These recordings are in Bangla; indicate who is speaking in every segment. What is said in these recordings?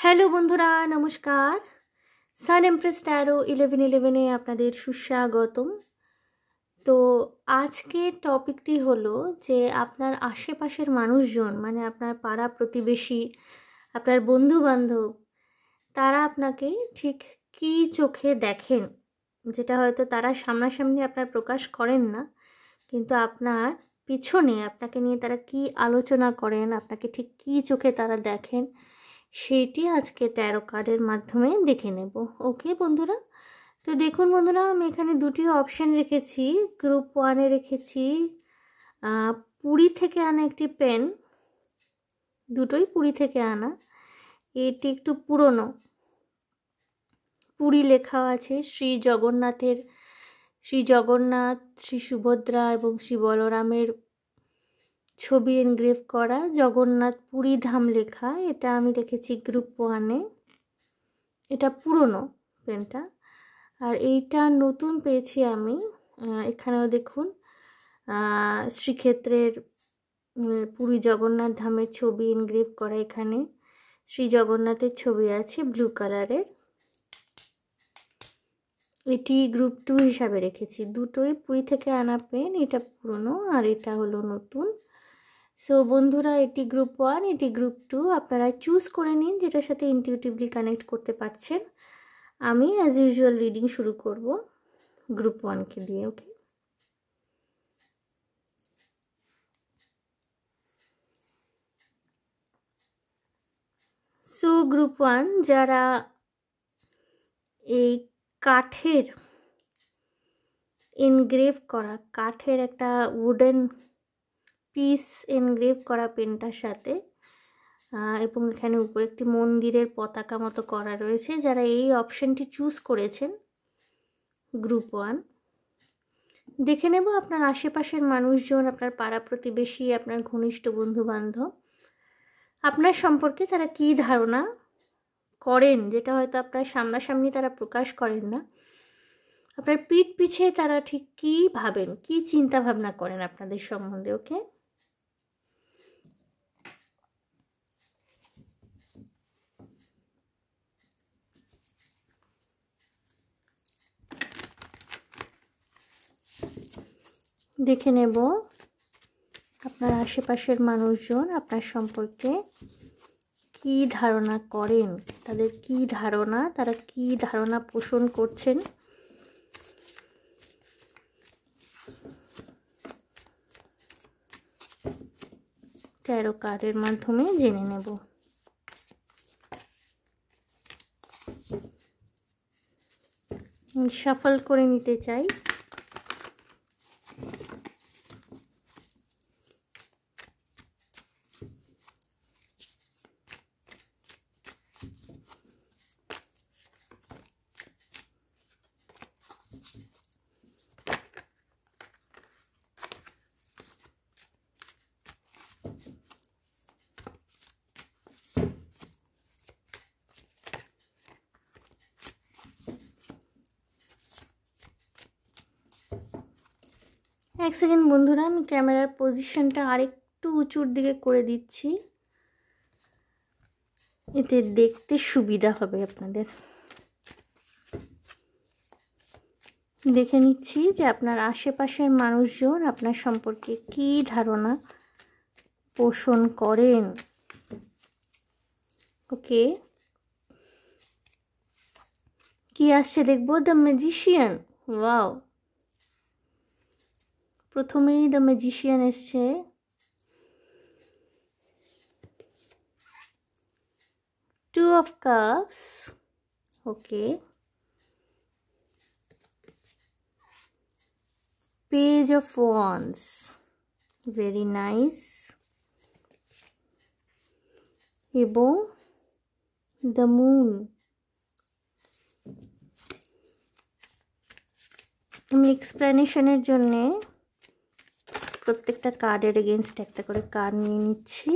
Speaker 1: হ্যালো বন্ধুরা, নমস্কার। সান এমপ্রেস ট্যারো 1111-এ আপনাদের সুস্বাগতম। তো আজকের টপিকটি হলো যে আপনার আশেপাশের মানুষজন, মানে আপনার পাড়া প্রতিবেশী, আপনার বন্ধুবান্ধব, তারা আপনাকে ঠিক কী চোখে দেখেন, যেটা হয়তো তারা সামনাসামনি আপনার প্রকাশ করেন না, কিন্তু আপনার পিছনে আপনাকে নিয়ে তারা কী আলোচনা করেন, আপনাকে ঠিক কী চোখে তারা দেখেন, সেইটি আজকে ট্যারো কার্ডের মাধ্যমে দেখে নেব। ওকে বন্ধুরা, তো দেখুন বন্ধুরা, আমি এখানে দুটি অপশান রেখেছি। গ্রুপ 1-এ রেখেছি পুরী থেকে আনা একটি পেন, দুটোই পুরী থেকে আনা। এটি একটু পুরনো, পুরী লেখা আছে। শ্রী জগন্নাথ, শ্রী সুভদ্রা এবং শ্রী বলরামের ছবি এনগ্রেভ করা, জগন্নাথ পুরী ধাম লেখা। এটা আমি রেখেছি গ্রুপ 1-এ। এটা পুরনো পেনটা। আর এইটা নতুন পেয়েছি আমি। এখানেও দেখুন শ্রীক্ষেত্রের পুরী জগন্নাথ ধামের ছবি এনগ্রেভ করা। এখানে শ্রী জগন্নাথের ছবি আছে ব্লু কালারের। এটি গ্রুপ 2 হিসাবে রেখেছি। দুটোই পুরী থেকে আনা পেন, এটা পুরনো আর এটা হলো নতুন। সো বন্ধুরা, এটি গ্রুপ 1, এটি গ্রুপ 2। আপনারা চুজ করে নিন যেটার সাথে ইনটিউটিভলি কানেক্ট করতে পারছেন। আমি অ্যাজ ইউজুয়াল রিডিং শুরু করব গ্রুপ 1-কে দিয়ে। ওকে, সো গ্রুপ 1, যারা এই কাঠের এনগ্রেভ করা, কাঠের একটা উডেন পিস এনগ্রেভ করা পেনটার সাথে এবং এখানে উপরে একটি মন্দিরের পতাকা মতো করা রয়েছে, যারা এই অপশানটি চুজ করেছেন গ্রুপ 1, দেখে নেব আপনার আশেপাশের মানুষজন, আপনার পাড়া প্রতিবেশী, আপনার ঘনিষ্ঠ বন্ধুবান্ধব, আপনার সম্পর্কে তারা কী ধারণা করেন, যেটা হয়তো আপনার সামনাসামনি তারা প্রকাশ করেন না। আপনার পিঠ পিছে তারা ঠিক কী ভাবেন, কী চিন্তা ভাবনা করেন আপনাদের সম্বন্ধে। ওকে, দেখে নেব আপনার আশেপাশের মানুষজন আপনার সম্পর্কে কী ধারণা করেন, তাদের কী ধারণা, তারা কী ধারণা পোষণ করছেন। ট্যারো কার্ডের মাধ্যমে জেনে নেব। শাফল করে নিতে চাই। এক সেকেন্ড বন্ধুরা, আমি ক্যামেরার পজিশনটা আরেকটু উঁচুর দিকে করে দিচ্ছি, এতে দেখতে সুবিধা হবে আপনাদের। দেখে নিচ্ছি যে আপনার আশেপাশের মানুষজন আপনার সম্পর্কে কী ধারণা পোষণ করেন। ওকে, কি আসছে দেখবো। The magician. ওয়াও, প্রথমেই দ্য ম্যাজিশিয়ান এসছে। Two of cups. Okay, page of wands. Very nice. এবং দ্য মুন। আমি এক্সপ্লেনেশনের জন্যে প্রত্যেকটা কার্ডের এগেনস্ট একটা করে কার্ড নিয়ে নিচ্ছি।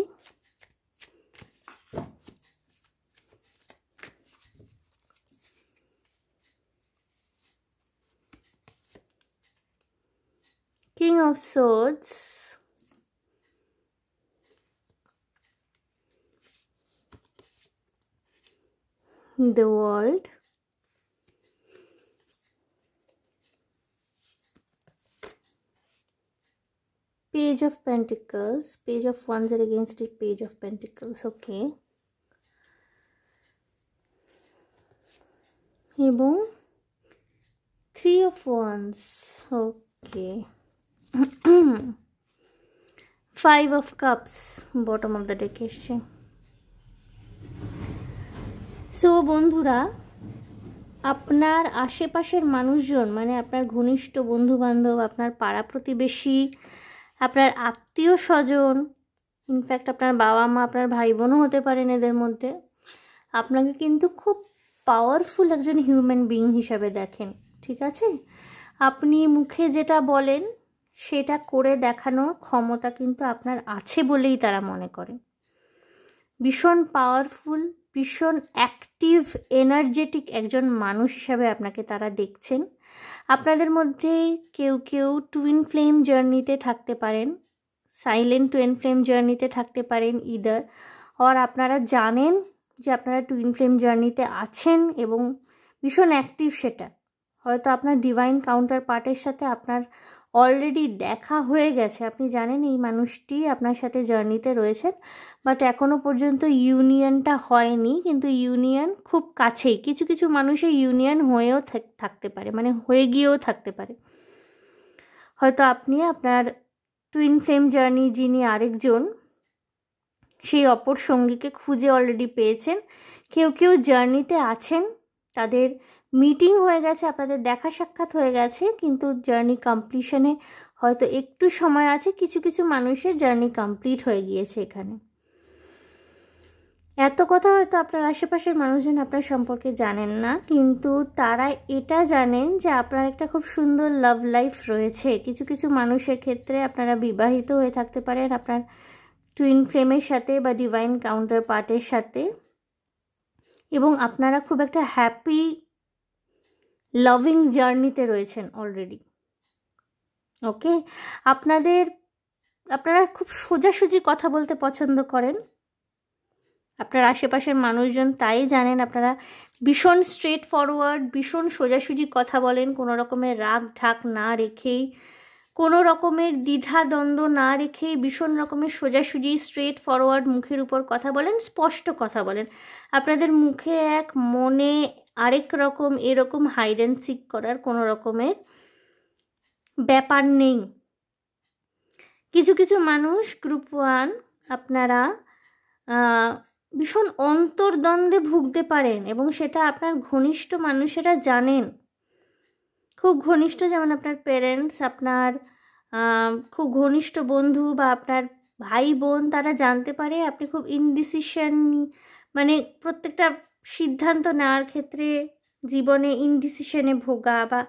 Speaker 1: King of swords, the world, page of pentacles, page of wands are against it, page of pentacles, okay, এবং three of wands, okay, five of cups bottom of the deck এসছে। সো বন্ধুরা, আপনার আশেপাশের মানুষজন মানে আপনার ঘনিষ্ঠ বন্ধুবান্ধব, আপনার পাড়া প্রতিবেশী, আপনার আত্মীয় স্বজন, ইনফ্যাক্ট আপনার বাবা মা, আপনার ভাই বোনও হতে পারেন, এদের মধ্যে আপনাকে কিন্তু খুব পাওয়ারফুল একজন হিউম্যান বিইং হিসাবে দেখেন, ঠিক আছে? আপনি মুখে যেটা বলেন সেটা করে দেখানোর ক্ষমতা কিন্তু আপনার আছে বলেই তারা মনে করে। ভীষণ পাওয়ারফুল, ভীষণ অ্যাক্টিভ, এনার্জেটিক একজন মানুষ হিসাবে আপনাকে তারা দেখছেন। আপনাদের মধ্যে কেউ কেউ টুইন ফ্লেম জার্নিতে থাকতে পারেন, সাইলেন্ট টুইন ফ্লেম জার্নিতে থাকতে পারেন ইদার, আর আপনারা জানেন যে আপনারা টুইন ফ্লেম জার্নিতে আছেন এবং ভীষণ অ্যাক্টিভ সেটা। হয়তো আপনার ডিভাইন কাউন্টার পার্টের সাথে আপনার অলরেডি দেখা হয়ে গেছে, আপনি জানেন এই মানুষটি আপনার সাথে জার্নিতে রয়েছেন, বাট এখনও পর্যন্ত ইউনিয়নটা হয়নি, কিন্তু ইউনিয়ন খুব কাছেই। কিছু কিছু মানুষের ইউনিয়ন হয়েও থাকতে পারে, মানে হয়ে গিয়েও থাকতে পারে। হয়তো আপনি আপনার টুইন ফ্লেম জার্নি যিনি আরেকজন, সেই অপর সঙ্গীকে খুঁজে অলরেডি পেয়েছেন। কেউ কেউ জার্নিতে আছেন, তাদের মিটিং হয়ে গেছে, আপনাদের দেখা সাক্ষাৎ হয়ে গেছে, কিন্তু জার্নি কমপ্লিশনে হয়তো একটু সময় আছে। কিছু কিছু মানুষের জার্নি কমপ্লিট হয়ে গিয়েছে এখানে। এত কথা হয়তো আপনার আশেপাশের মানুষজন আপনার সম্পর্কে জানেন না, কিন্তু তারা এটা জানেন যে আপনার একটা খুব সুন্দর লাভ লাইফ রয়েছে। কিছু কিছু মানুষের ক্ষেত্রে আপনারা বিবাহিত হয়ে থাকতে পারেন আপনার টুইন ফ্লেমের সাথে বা ডিভাইন কাউন্টার পার্টের সাথে, এবং আপনারা খুব একটা হ্যাপি লাভিং জার্নিতে রয়েছেন অলরেডি। ওকে, আপনারা খুব সোজাসুজি কথা বলতে পছন্দ করেন, আপনার আশেপাশের মানুষজন তাই জানেন। আপনারা ভীষণ স্ট্রেট ফরওয়ার্ড, ভীষণ সোজাসুজি কথা বলেন, কোনো রকমের রাগ ঢাক না রেখেই, কোনো রকমের দ্বিধা দ্বন্দ্ব না রেখেই ভীষণ রকমের সোজাসুজি স্ট্রেট ফরওয়ার্ড মুখের উপর কথা বলেন, স্পষ্ট কথা বলেন। আপনাদের মুখে এক, মনে আরেক রকম, এরকম হাইড অ্যান্ড সিক করার কোনো রকমের ব্যাপার নেই। কিছু কিছু মানুষ গ্রুপ 1 আপনারা ভীষণ অন্তর্দ্বন্দ্বে ভুগতে পারেন, এবং সেটা আপনার ঘনিষ্ঠ মানুষেরা জানেন, খুব ঘনিষ্ঠ, যেমন আপনার প্যারেন্টস, আপনার খুব ঘনিষ্ঠ বন্ধু বা আপনার ভাই বোন, তারা জানতে পারে আপনি খুব ইনডিসিশন, মানে প্রত্যেকটা সিদ্ধান্ত নেওয়ার ক্ষেত্রে জীবনে ইনডিসিশনে ভোগা বা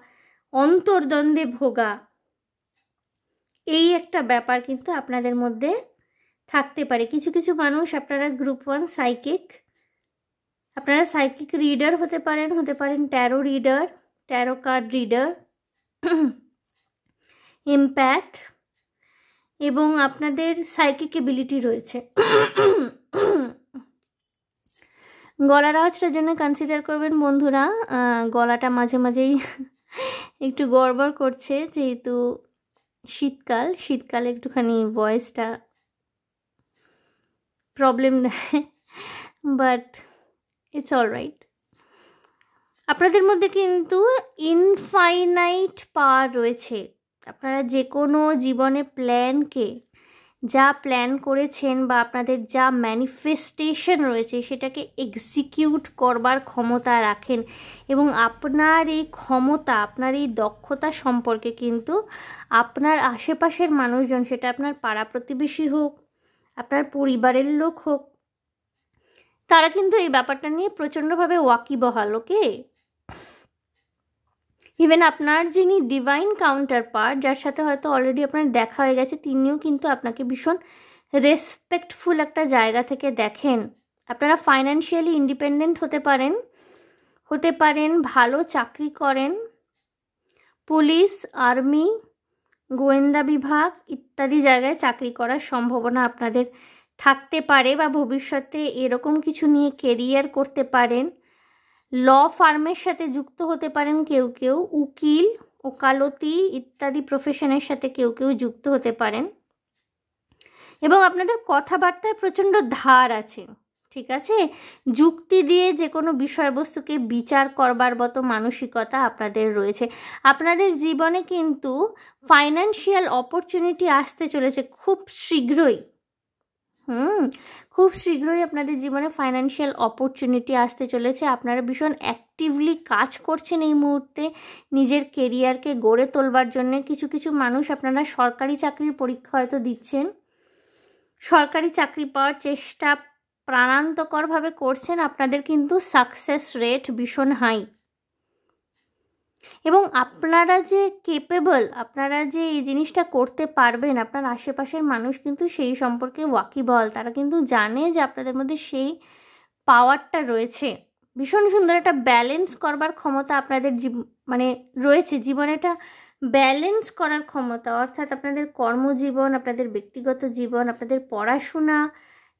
Speaker 1: অন্তর্দ্বন্দ্বে ভোগা, এই একটা ব্যাপার কিন্তু আপনাদের মধ্যে থাকতে পারে। কিছু কিছু মানুষ আপনারা গ্রুপ 1 সাইকিক, আপনারা সাইকিক রিডার হতে পারেন tarot reader, tarot card reader, empath, এবং আপনাদের সাইকিক এবিলিটি রয়েছে। গলার আওয়াজটার জন্য কনসিডার করবেন বন্ধুরা, গলাটা মাঝে মাঝেই একটু গড়বড় করছে, যেহেতু শীতকালে একটুখানি ভয়েসটা প্রবলেম দেয়, বাট ইটস অলরাইট। আপনাদের মধ্যে কিন্তু ইনফাইনাইট পাওয়ার রয়েছে। আপনারা যে কোনো জীবনে যা প্ল্যান করেছেন বা আপনাদের যা ম্যানিফেস্টেশন রয়েছে সেটাকে এক্সিকিউট করবার ক্ষমতা রাখেন, এবং আপনার এই ক্ষমতা, আপনার এই দক্ষতা সম্পর্কে কিন্তু আপনার আশেপাশের মানুষজন, সেটা আপনার পাড়া প্রতিবেশী হোক, আপনার পরিবারের লোক হোক, তারা কিন্তু এই ব্যাপারটা নিয়ে প্রচণ্ডভাবে ওয়াকিবহাল। ওকে, ইভেন আপনার যিনি ডিভাইন কাউন্টার পার্ট, যার সাথে হয়তো অলরেডি আপনার দেখা হয়ে গেছে, তিনিও কিন্তু আপনাকে ভীষণ রেসপেক্টফুল একটা জায়গা থেকে দেখেন। আপনারা ফাইন্যান্সিয়ালি ইন্ডিপেন্ডেন্ট হতে পারেন, ভালো চাকরি করেন, পুলিশ, আর্মি, গোয়েন্দা বিভাগ ইত্যাদি জায়গায় চাকরি করার সম্ভাবনা আপনাদের থাকতে পারে, বা ভবিষ্যতে এরকম কিছু নিয়ে কেরিয়ার করতে পারেন। ল ফার্মের সাথে যুক্ত হতে পারেন কেউ কেউ, উকিল, ওকালতি ইত্যাদি প্রফেশনের সাথে কেউ কেউ যুক্ত হতে পারেন, এবং আপনাদের কথাবার্তায় প্রচণ্ড ধার আছে, ঠিক আছে? যুক্তি দিয়ে যে কোনো বিষয়বস্তুকে বিচার করবার মতো মানসিকতা আপনাদের রয়েছে। আপনাদের জীবনে কিন্তু ফাইন্যান্সিয়াল অপরচুনিটি আসতে চলেছে খুব শীঘ্রই। খুব শীঘ্রই আপনাদের জীবনে ফাইন্যান্সিয়াল অপরচুনিটি আসতে চলেছে। আপনারা ভীষণ অ্যাক্টিভলি কাজ করছেন এই মুহূর্তে নিজের কেরিয়ারকে গড়ে তোলবার জন্য। কিছু কিছু মানুষ আপনারা সরকারি চাকরির পরীক্ষা হয়তো দিচ্ছেন, সরকারি চাকরি পাওয়ার চেষ্টা প্রাণান্তকরভাবে করছেন। আপনাদের কিন্তু সাকসেস রেট ভীষণ হাই, এবং আপনারা যে কেপেবল, আপনারা যে এই জিনিসটা করতে পারবেন, আপনার আশেপাশের মানুষ কিন্তু সেই সম্পর্কে ওয়াকিবহাল। তারা কিন্তু জানে যে আপনাদের মধ্যে সেই পাওয়ারটা রয়েছে। ভীষণ সুন্দর একটা ব্যালেন্স করবার ক্ষমতা আপনাদের মানে রয়েছে জীবনে, একটা ব্যালেন্স করার ক্ষমতা, অর্থাৎ আপনাদের কর্মজীবন, আপনাদের ব্যক্তিগত জীবন, আপনাদের পড়াশোনা,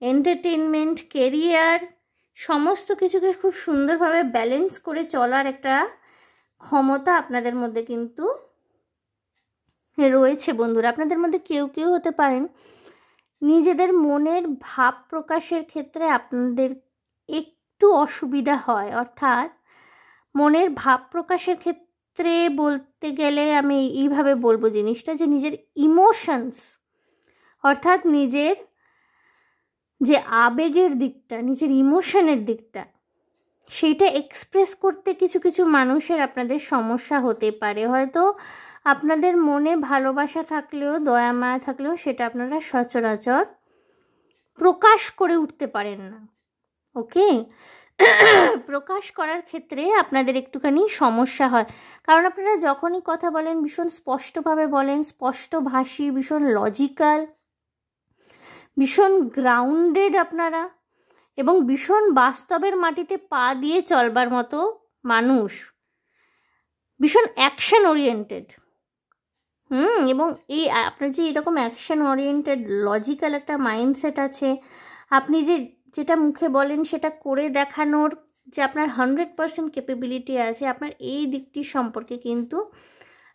Speaker 1: এন্টারটেনমেন্ট, কেরিয়ার, সমস্ত কিছুকে খুব সুন্দরভাবে ব্যালেন্স করে চলার একটা ক্ষমতা আপনাদের মধ্যে কিন্তু রয়েছে। বন্ধুরা, আপনাদের মধ্যে কেউ কেউ হতে পারেন নিজেদের মনের ভাব প্রকাশের ক্ষেত্রে আপনাদের একটু অসুবিধা হয়, অর্থাৎ মনের ভাব প্রকাশের ক্ষেত্রে বলতে গেলে আমি এইভাবে বলবো জিনিসটা, যে নিজের ইমোশনস, অর্থাৎ নিজের যে আবেগের দিকটা, নিজের ইমোশনের দিকটা, সেইটা এক্সপ্রেস করতে কিছু কিছু মানুষের আপনাদের সমস্যা হতে পারে। হয়তো আপনাদের মনে ভালোবাসা থাকলেও, দয়া মায়া থাকলেও সেটা আপনারা সচরাচর প্রকাশ করে উঠতে পারেন না। ওকে, প্রকাশ করার ক্ষেত্রে আপনাদের একটুখানি সমস্যা হয়, কারণ আপনারা যখনই কথা বলেন ভীষণ স্পষ্টভাবে বলেন, স্পষ্টভাষী, ভীষণ লজিক্যাল, ভীষণ গ্রাউন্ডেড আপনারা, এবং ভীষণ বাস্তবের মাটিতে পা দিয়ে চলবার মতো মানুষ, ভীষণ অ্যাকশন ওরিয়েন্টেড। এবং এই আপনার যে এরকম অ্যাকশন ওরিয়েন্টেড লজিক্যাল একটা মাইন্ডসেট আছে, আপনি যেটা মুখে বলেন সেটা করে দেখানোর যে আপনার 100% ক্যাপেবিলিটি আছে, আপনার এই দিকটির সম্পর্কে কিন্তু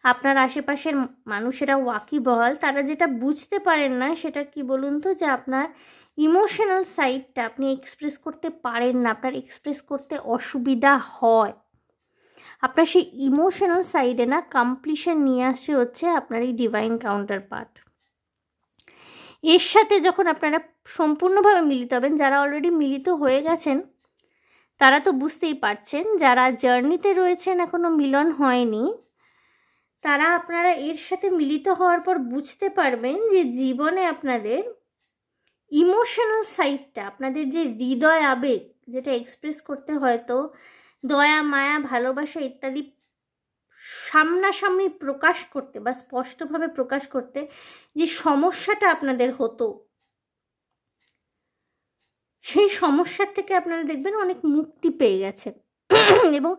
Speaker 1: আপনার আশেপাশের মানুষেরা ওয়াকিবহাল। তারা যেটা বুঝতে পারেন না সেটা কি বলুন তো, যে আপনার ইমোশনাল সাইডটা আপনি এক্সপ্রেস করতে পারেন না, আপনার এক্সপ্রেস করতে অসুবিধা হয়। আপনার সেই ইমোশনাল সাইডে না কমপ্লিশন নিয়ে আসে হচ্ছে আপনার এই ডিভাইন কাউন্টার পার্ট। এর সাথে যখন আপনারা সম্পূর্ণভাবে মিলিত হবেন, যারা অলরেডি মিলিত হয়ে গেছেন তারা তো বুঝতেই পারছেন, যারা জার্নিতে রয়েছেন এখনও মিলন হয়নি, তারা আপনারা এর সাথে মিলিত হওয়ার পর বুঝতে পারবেন যে জীবনে আপনাদের ইমোশনাল সাইডটা, আপনাদের যে হৃদয় আবেগ, যেটা এক্সপ্রেস করতে হয়তো দয়া মায়া ভালোবাসা ইত্যাদি সামনাসামনি প্রকাশ করতে বা স্পষ্টভাবে প্রকাশ করতে যে সমস্যাটা আপনাদের হতো, সেই সমস্যার থেকে আপনারা দেখবেন অনেক মুক্তি পেয়ে গেছেন। এবং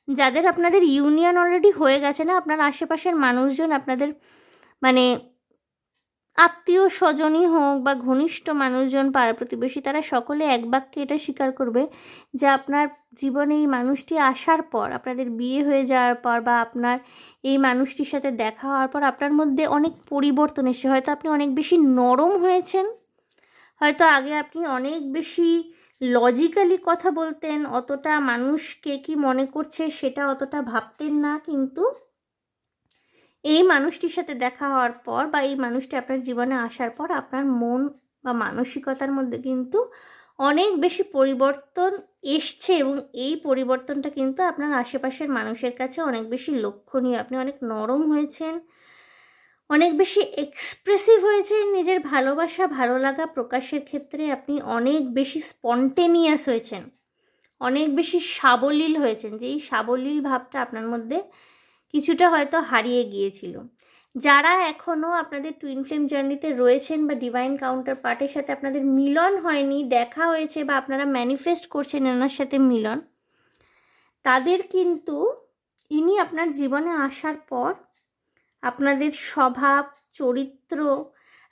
Speaker 1: যাদের আপনাদের ইউনিয়ন অলরেডি হয়ে গেছে না, আপনার আশেপাশের মানুষজন, আপনাদের মানে আত্মীয় স্বজনই হোক বা ঘনিষ্ঠ মানুষজন, পাড়া প্রতিবেশী, তারা সকলে এক বাক্যে এটা স্বীকার করবে যে আপনার জীবনে এই মানুষটি আসার পর, আপনাদের বিয়ে হয়ে যাওয়ার পর, বা আপনার এই মানুষটির সাথে দেখা হওয়ার পর আপনার মধ্যে অনেক পরিবর্তন এসে, হয়তো আপনি অনেক বেশি নরম হয়েছেন, হয়তো আগে আপনি অনেক বেশি লজিক্যালি কথা বলতেন, অতটা মানুষকে কি মনে করছে সেটা অতটা ভাবতেন না, কিন্তু এই মানুষটির সাথে দেখা হওয়ার পর বা এই মানুষটি আপনার জীবনে আসার পর আপনার মন বা মানসিকতার মধ্যে কিন্তু অনেক বেশি পরিবর্তন এসছে, এবং এই পরিবর্তনটা কিন্তু আপনার আশেপাশের মানুষের কাছে অনেক বেশি লক্ষণীয়। আপনি অনেক নরম হয়েছেন, অনেক বেশি এক্সপ্রেসিভ হয়েছেন, নিজের ভালোবাসা ভালো লাগা প্রকাশের ক্ষেত্রে আপনি অনেক বেশি স্পন্টেনিয়াস হয়েছেন, অনেক বেশি সাবলীল হয়েছেন, যে এই সাবলীল ভাবটা আপনার মধ্যে কিছুটা হয়তো হারিয়ে গিয়েছিল। যারা এখনও আপনাদের টুইন ফ্লেম জার্নিতে রয়েছেন বা ডিভাইন কাউন্টার পার্টের সাথে আপনাদের মিলন হয়নি, দেখা হয়েছে বা আপনারা ম্যানিফেস্ট করছেন এনার সাথে মিলন, তাদের কিন্তু ইনি আপনার জীবনে আসার পর আপনাদের স্বভাব, চরিত্র,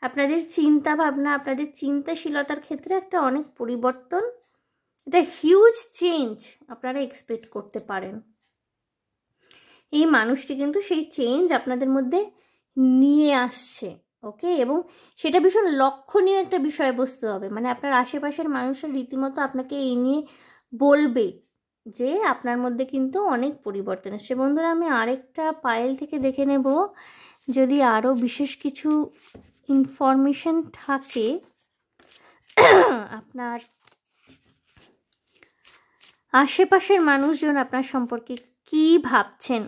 Speaker 1: আপনাদের চিন্তা ভাবনা, আপনাদের চিন্তাশীলতার ক্ষেত্রে একটা অনেক পরিবর্তন এটা হিউজ চেঞ্জ আপনারা এক্সপেক্ট করতে পারেন। এই মানুষটি কিন্তু সেই চেঞ্জ আপনাদের মধ্যে নিয়ে আসছে, ওকে, এবং সেটা ভীষণ লক্ষণীয় একটা বিষয়বস্তু হবে। মানে আপনার আশেপাশের মানুষের রীতিমতো আপনাকে এই নিয়ে বলবে যে আপনার মধ্যে কিন্তু অনেক পরিবর্তন আসছে। বন্ধুরা, আমি আরেকটা পায়েল থেকে দেখে নেব যদি আরও বিশেষ কিছু ইনফরমেশন থাকে আপনার আশেপাশের মানুষজন আপনার সম্পর্কে কি ভাবছেন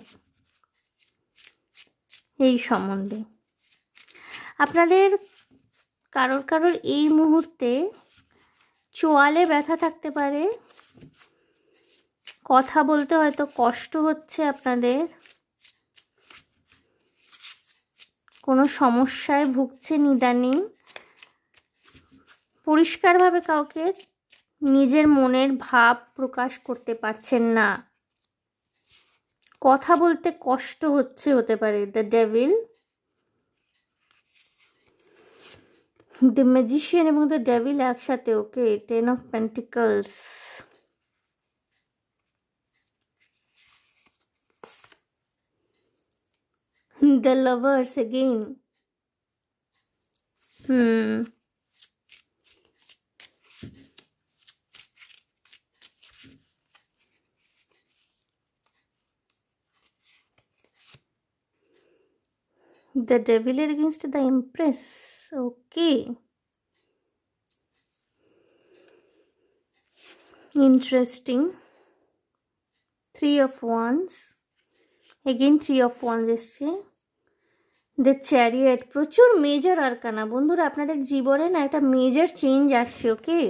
Speaker 1: এই সম্বন্ধে। আপনাদের কারোর এই মুহূর্তে চোয়ালে ব্যথা থাকতে পারে, কথা বলতে হয়তো কষ্ট হচ্ছে, আপনাদের কোনো সমস্যায় ভুগছেন ইদানিং, পরিষ্কারভাবে কাউকে নিজের মনের ভাব প্রকাশ করতে পারছেন না, কথা বলতে কষ্ট হতে পারে। দ্য ডেভিল, দ্য ম্যাজিশিয়ান এবং দ্য ডেভিল একসাথে, ওকে, 10 of Pentacles, the lovers again, the devil against the Empress, okay, interesting. 3 of Wands, again 3 of Wands এসছে, দ্য চ্যারিয়েট, প্রচুর মেজর আরকানা। বন্ধুরা, আপনাদের জীবনে না একটা মেজর চেঞ্জ আসছে, ওকে।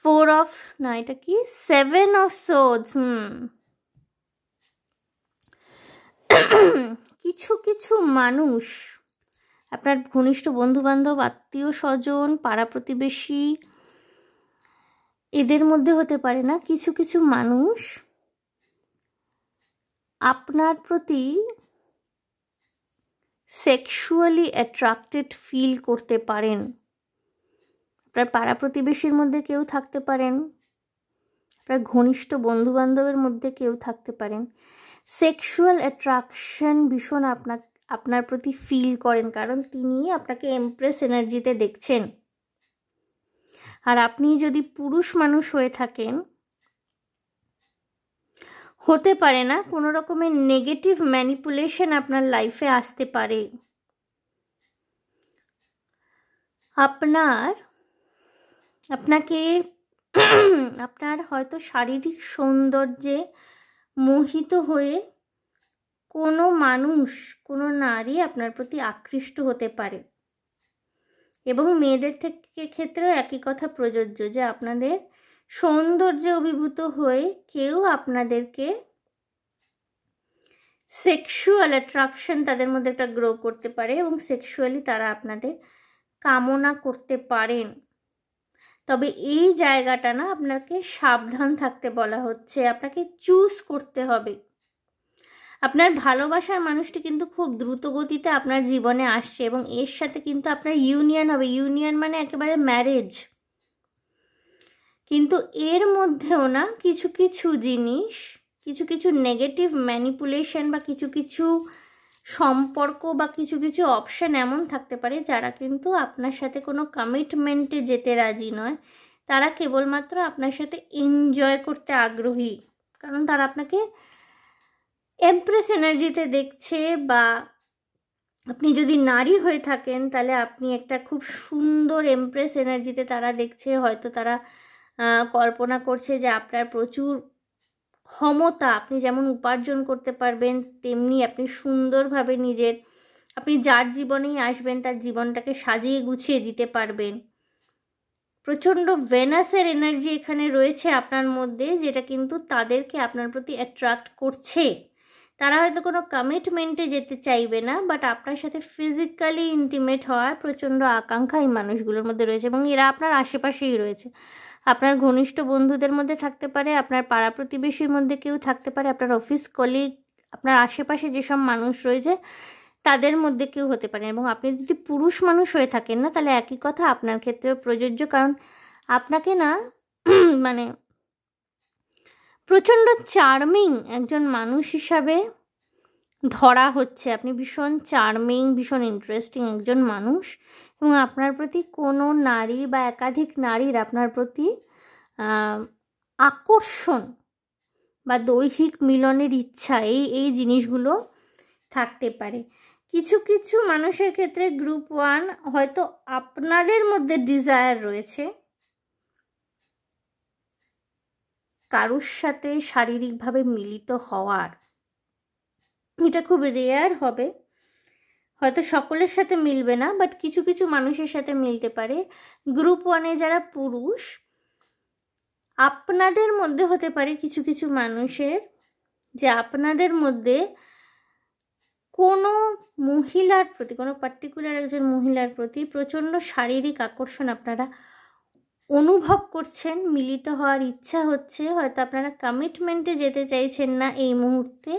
Speaker 1: 4 of, না এটা কি, 7 of Swords, কিছু কিছু মানুষ আপনার ঘনিষ্ঠ বন্ধুবান্ধব, আত্মীয় স্বজন, পাড়া প্রতিবেশী, এদের মধ্যে হতে পারে না, কিছু কিছু মানুষ আপনার প্রতি সেক্সুয়ালি অ্যাট্রাক্টেড ফিল করতে পারেন। আপনার পাড়া প্রতিবেশীর মধ্যে কেউ থাকতে পারেন, আপনার ঘনিষ্ঠ বন্ধুবান্ধবের মধ্যে কেউ থাকতে পারেন, সেক্সুয়াল অ্যাট্রাকশন ভীষণ আপনার প্রতি ফিল করেন, কারণ তিনি আপনাকে এমপ্রেস এনার্জিতে দেখছেন। আর আপনি যদি পুরুষ মানুষ হয়ে থাকেন, হতে পারে না কোনো রকমের নেগেটিভ ম্যানিপুলেশন আপনার লাইফে আসতে পারে। আপনাকে আপনার হয়তো শারীরিক সৌন্দর্যে মোহিত হয়ে কোনো মানুষ, কোনো নারী আপনার প্রতি আকৃষ্ট হতে পারে। এবং মেয়েদের ক্ষেত্রেও একই কথা প্রযোজ্য, যে আপনাদের সৌন্দর্যে অভিভূত হয়ে কেউ আপনাদেরকে সেক্সুয়াল অ্যাট্রাকশন তাদের মধ্যে একটা গ্রো করতে পারে এবং সেক্সুয়ালি তারা আপনাদের কামনা করতে পারেন। তবে এই জায়গাটা না আপনাকে সাবধান থাকতে বলা হচ্ছে, আপনাকে চুজ করতে হবে। আপনার ভালোবাসার মানুষটি কিন্তু খুব দ্রুত গতিতে আপনার জীবনে আসছে এবং এর সাথে কিন্তু আপনার ইউনিয়ন হবে। ইউনিয়ন মানে একেবারে ম্যারেজ। কিন্তু এর মধ্যেও না কিছু কিছু জিনিস, কিছু কিছু নেগেটিভ ম্যানিপুলেশন বা কিছু কিছু সম্পর্ক বা কিছু কিছু অপশান এমন থাকতে পারে যারা কিন্তু আপনার সাথে কোনো কমিটমেন্টে যেতে রাজি নয়, তারা কেবলমাত্র আপনার সাথে এনজয় করতে আগ্রহী, কারণ তারা আপনাকে এমপ্রেস এনার্জিতে দেখছে। বা আপনি যদি নারী হয়ে থাকেন তাহলে আপনি একটা খুব সুন্দর এমপ্রেস এনার্জিতে তারা দেখছে। হয়তো তারা কল্পনা করছে যে আপনার প্রচুর ক্ষমতা, আপনি যেমন উপার্জন করতে পারবেন তেমনি আপনি সুন্দরভাবে আপনি যার জীবনেই আসবেন তার জীবনটাকে সাজিয়ে গুছিয়ে দিতে পারবেন। প্রচণ্ড ভেনাসের এনার্জি এখানে রয়েছে আপনার মধ্যে, যেটা কিন্তু তাদেরকে আপনার প্রতি অ্যাট্রাক্ট করছে। তারা হয়তো কোনো কমিটমেন্টে যেতে চাইবে না, বাট আপনার সাথে ফিজিক্যালি ইন্টিমেট হওয়ার প্রচণ্ড আকাঙ্ক্ষা এই মানুষগুলোর মধ্যে রয়েছে এবং এরা আপনার আশেপাশেই রয়েছে। আপনার ঘনিষ্ঠ বন্ধুদের মধ্যে থাকতে পারে, আপনার পাড়া প্রতিবেশীর মধ্যে কেউ থাকতে পারে, আপনার অফিস কলিগ, আপনার আশেপাশে যেসব মানুষ রয়েছে তাদের মধ্যে কেউ হতে পারে। এবং আপনি যদি পুরুষ মানুষ হয়ে থাকেন না, তাহলে একই কথা আপনার ক্ষেত্রেও প্রযোজ্য, কারণ আপনাকে না মানে প্রচণ্ড চার্মিং একজন মানুষ হিসাবে ধরা হচ্ছে। আপনি ভীষণ চার্মিং, ভীষণ ইন্টারেস্টিং একজন মানুষ, এবং আপনার প্রতি কোনো নারী বা একাধিক নারীর আপনার প্রতি আকর্ষণ বা দৈহিক মিলনের ইচ্ছা, এই জিনিসগুলো থাকতে পারে। কিছু কিছু মানুষের ক্ষেত্রে গ্রুপ 1 হয়তো আপনাদের মধ্যে ডিজায়ার রয়েছে কারোর সাথে শারীরিকভাবে মিলিত হওয়ার। এটা খুব রেয়ার হবে, হয়তো সকলের সাথে মিলবে না, বাট কিছু কিছু মানুষের সাথে মিলতে পারে। গ্রুপ 1-এ যারা পুরুষ, আপনাদের মধ্যে হতে পারে কিছু কিছু মানুষের যে আপনাদের মধ্যে কোনো মহিলার প্রতি, কোনো পার্টিকুলার একজন মহিলার প্রতি প্রচণ্ড শারীরিক আকর্ষণ আপনারা অনুভব করছেন, মিলিত হওয়ার ইচ্ছা হচ্ছে। হয়তো আপনারা কমিটমেন্টে যেতে চাইছেন না এই মুহূর্তে,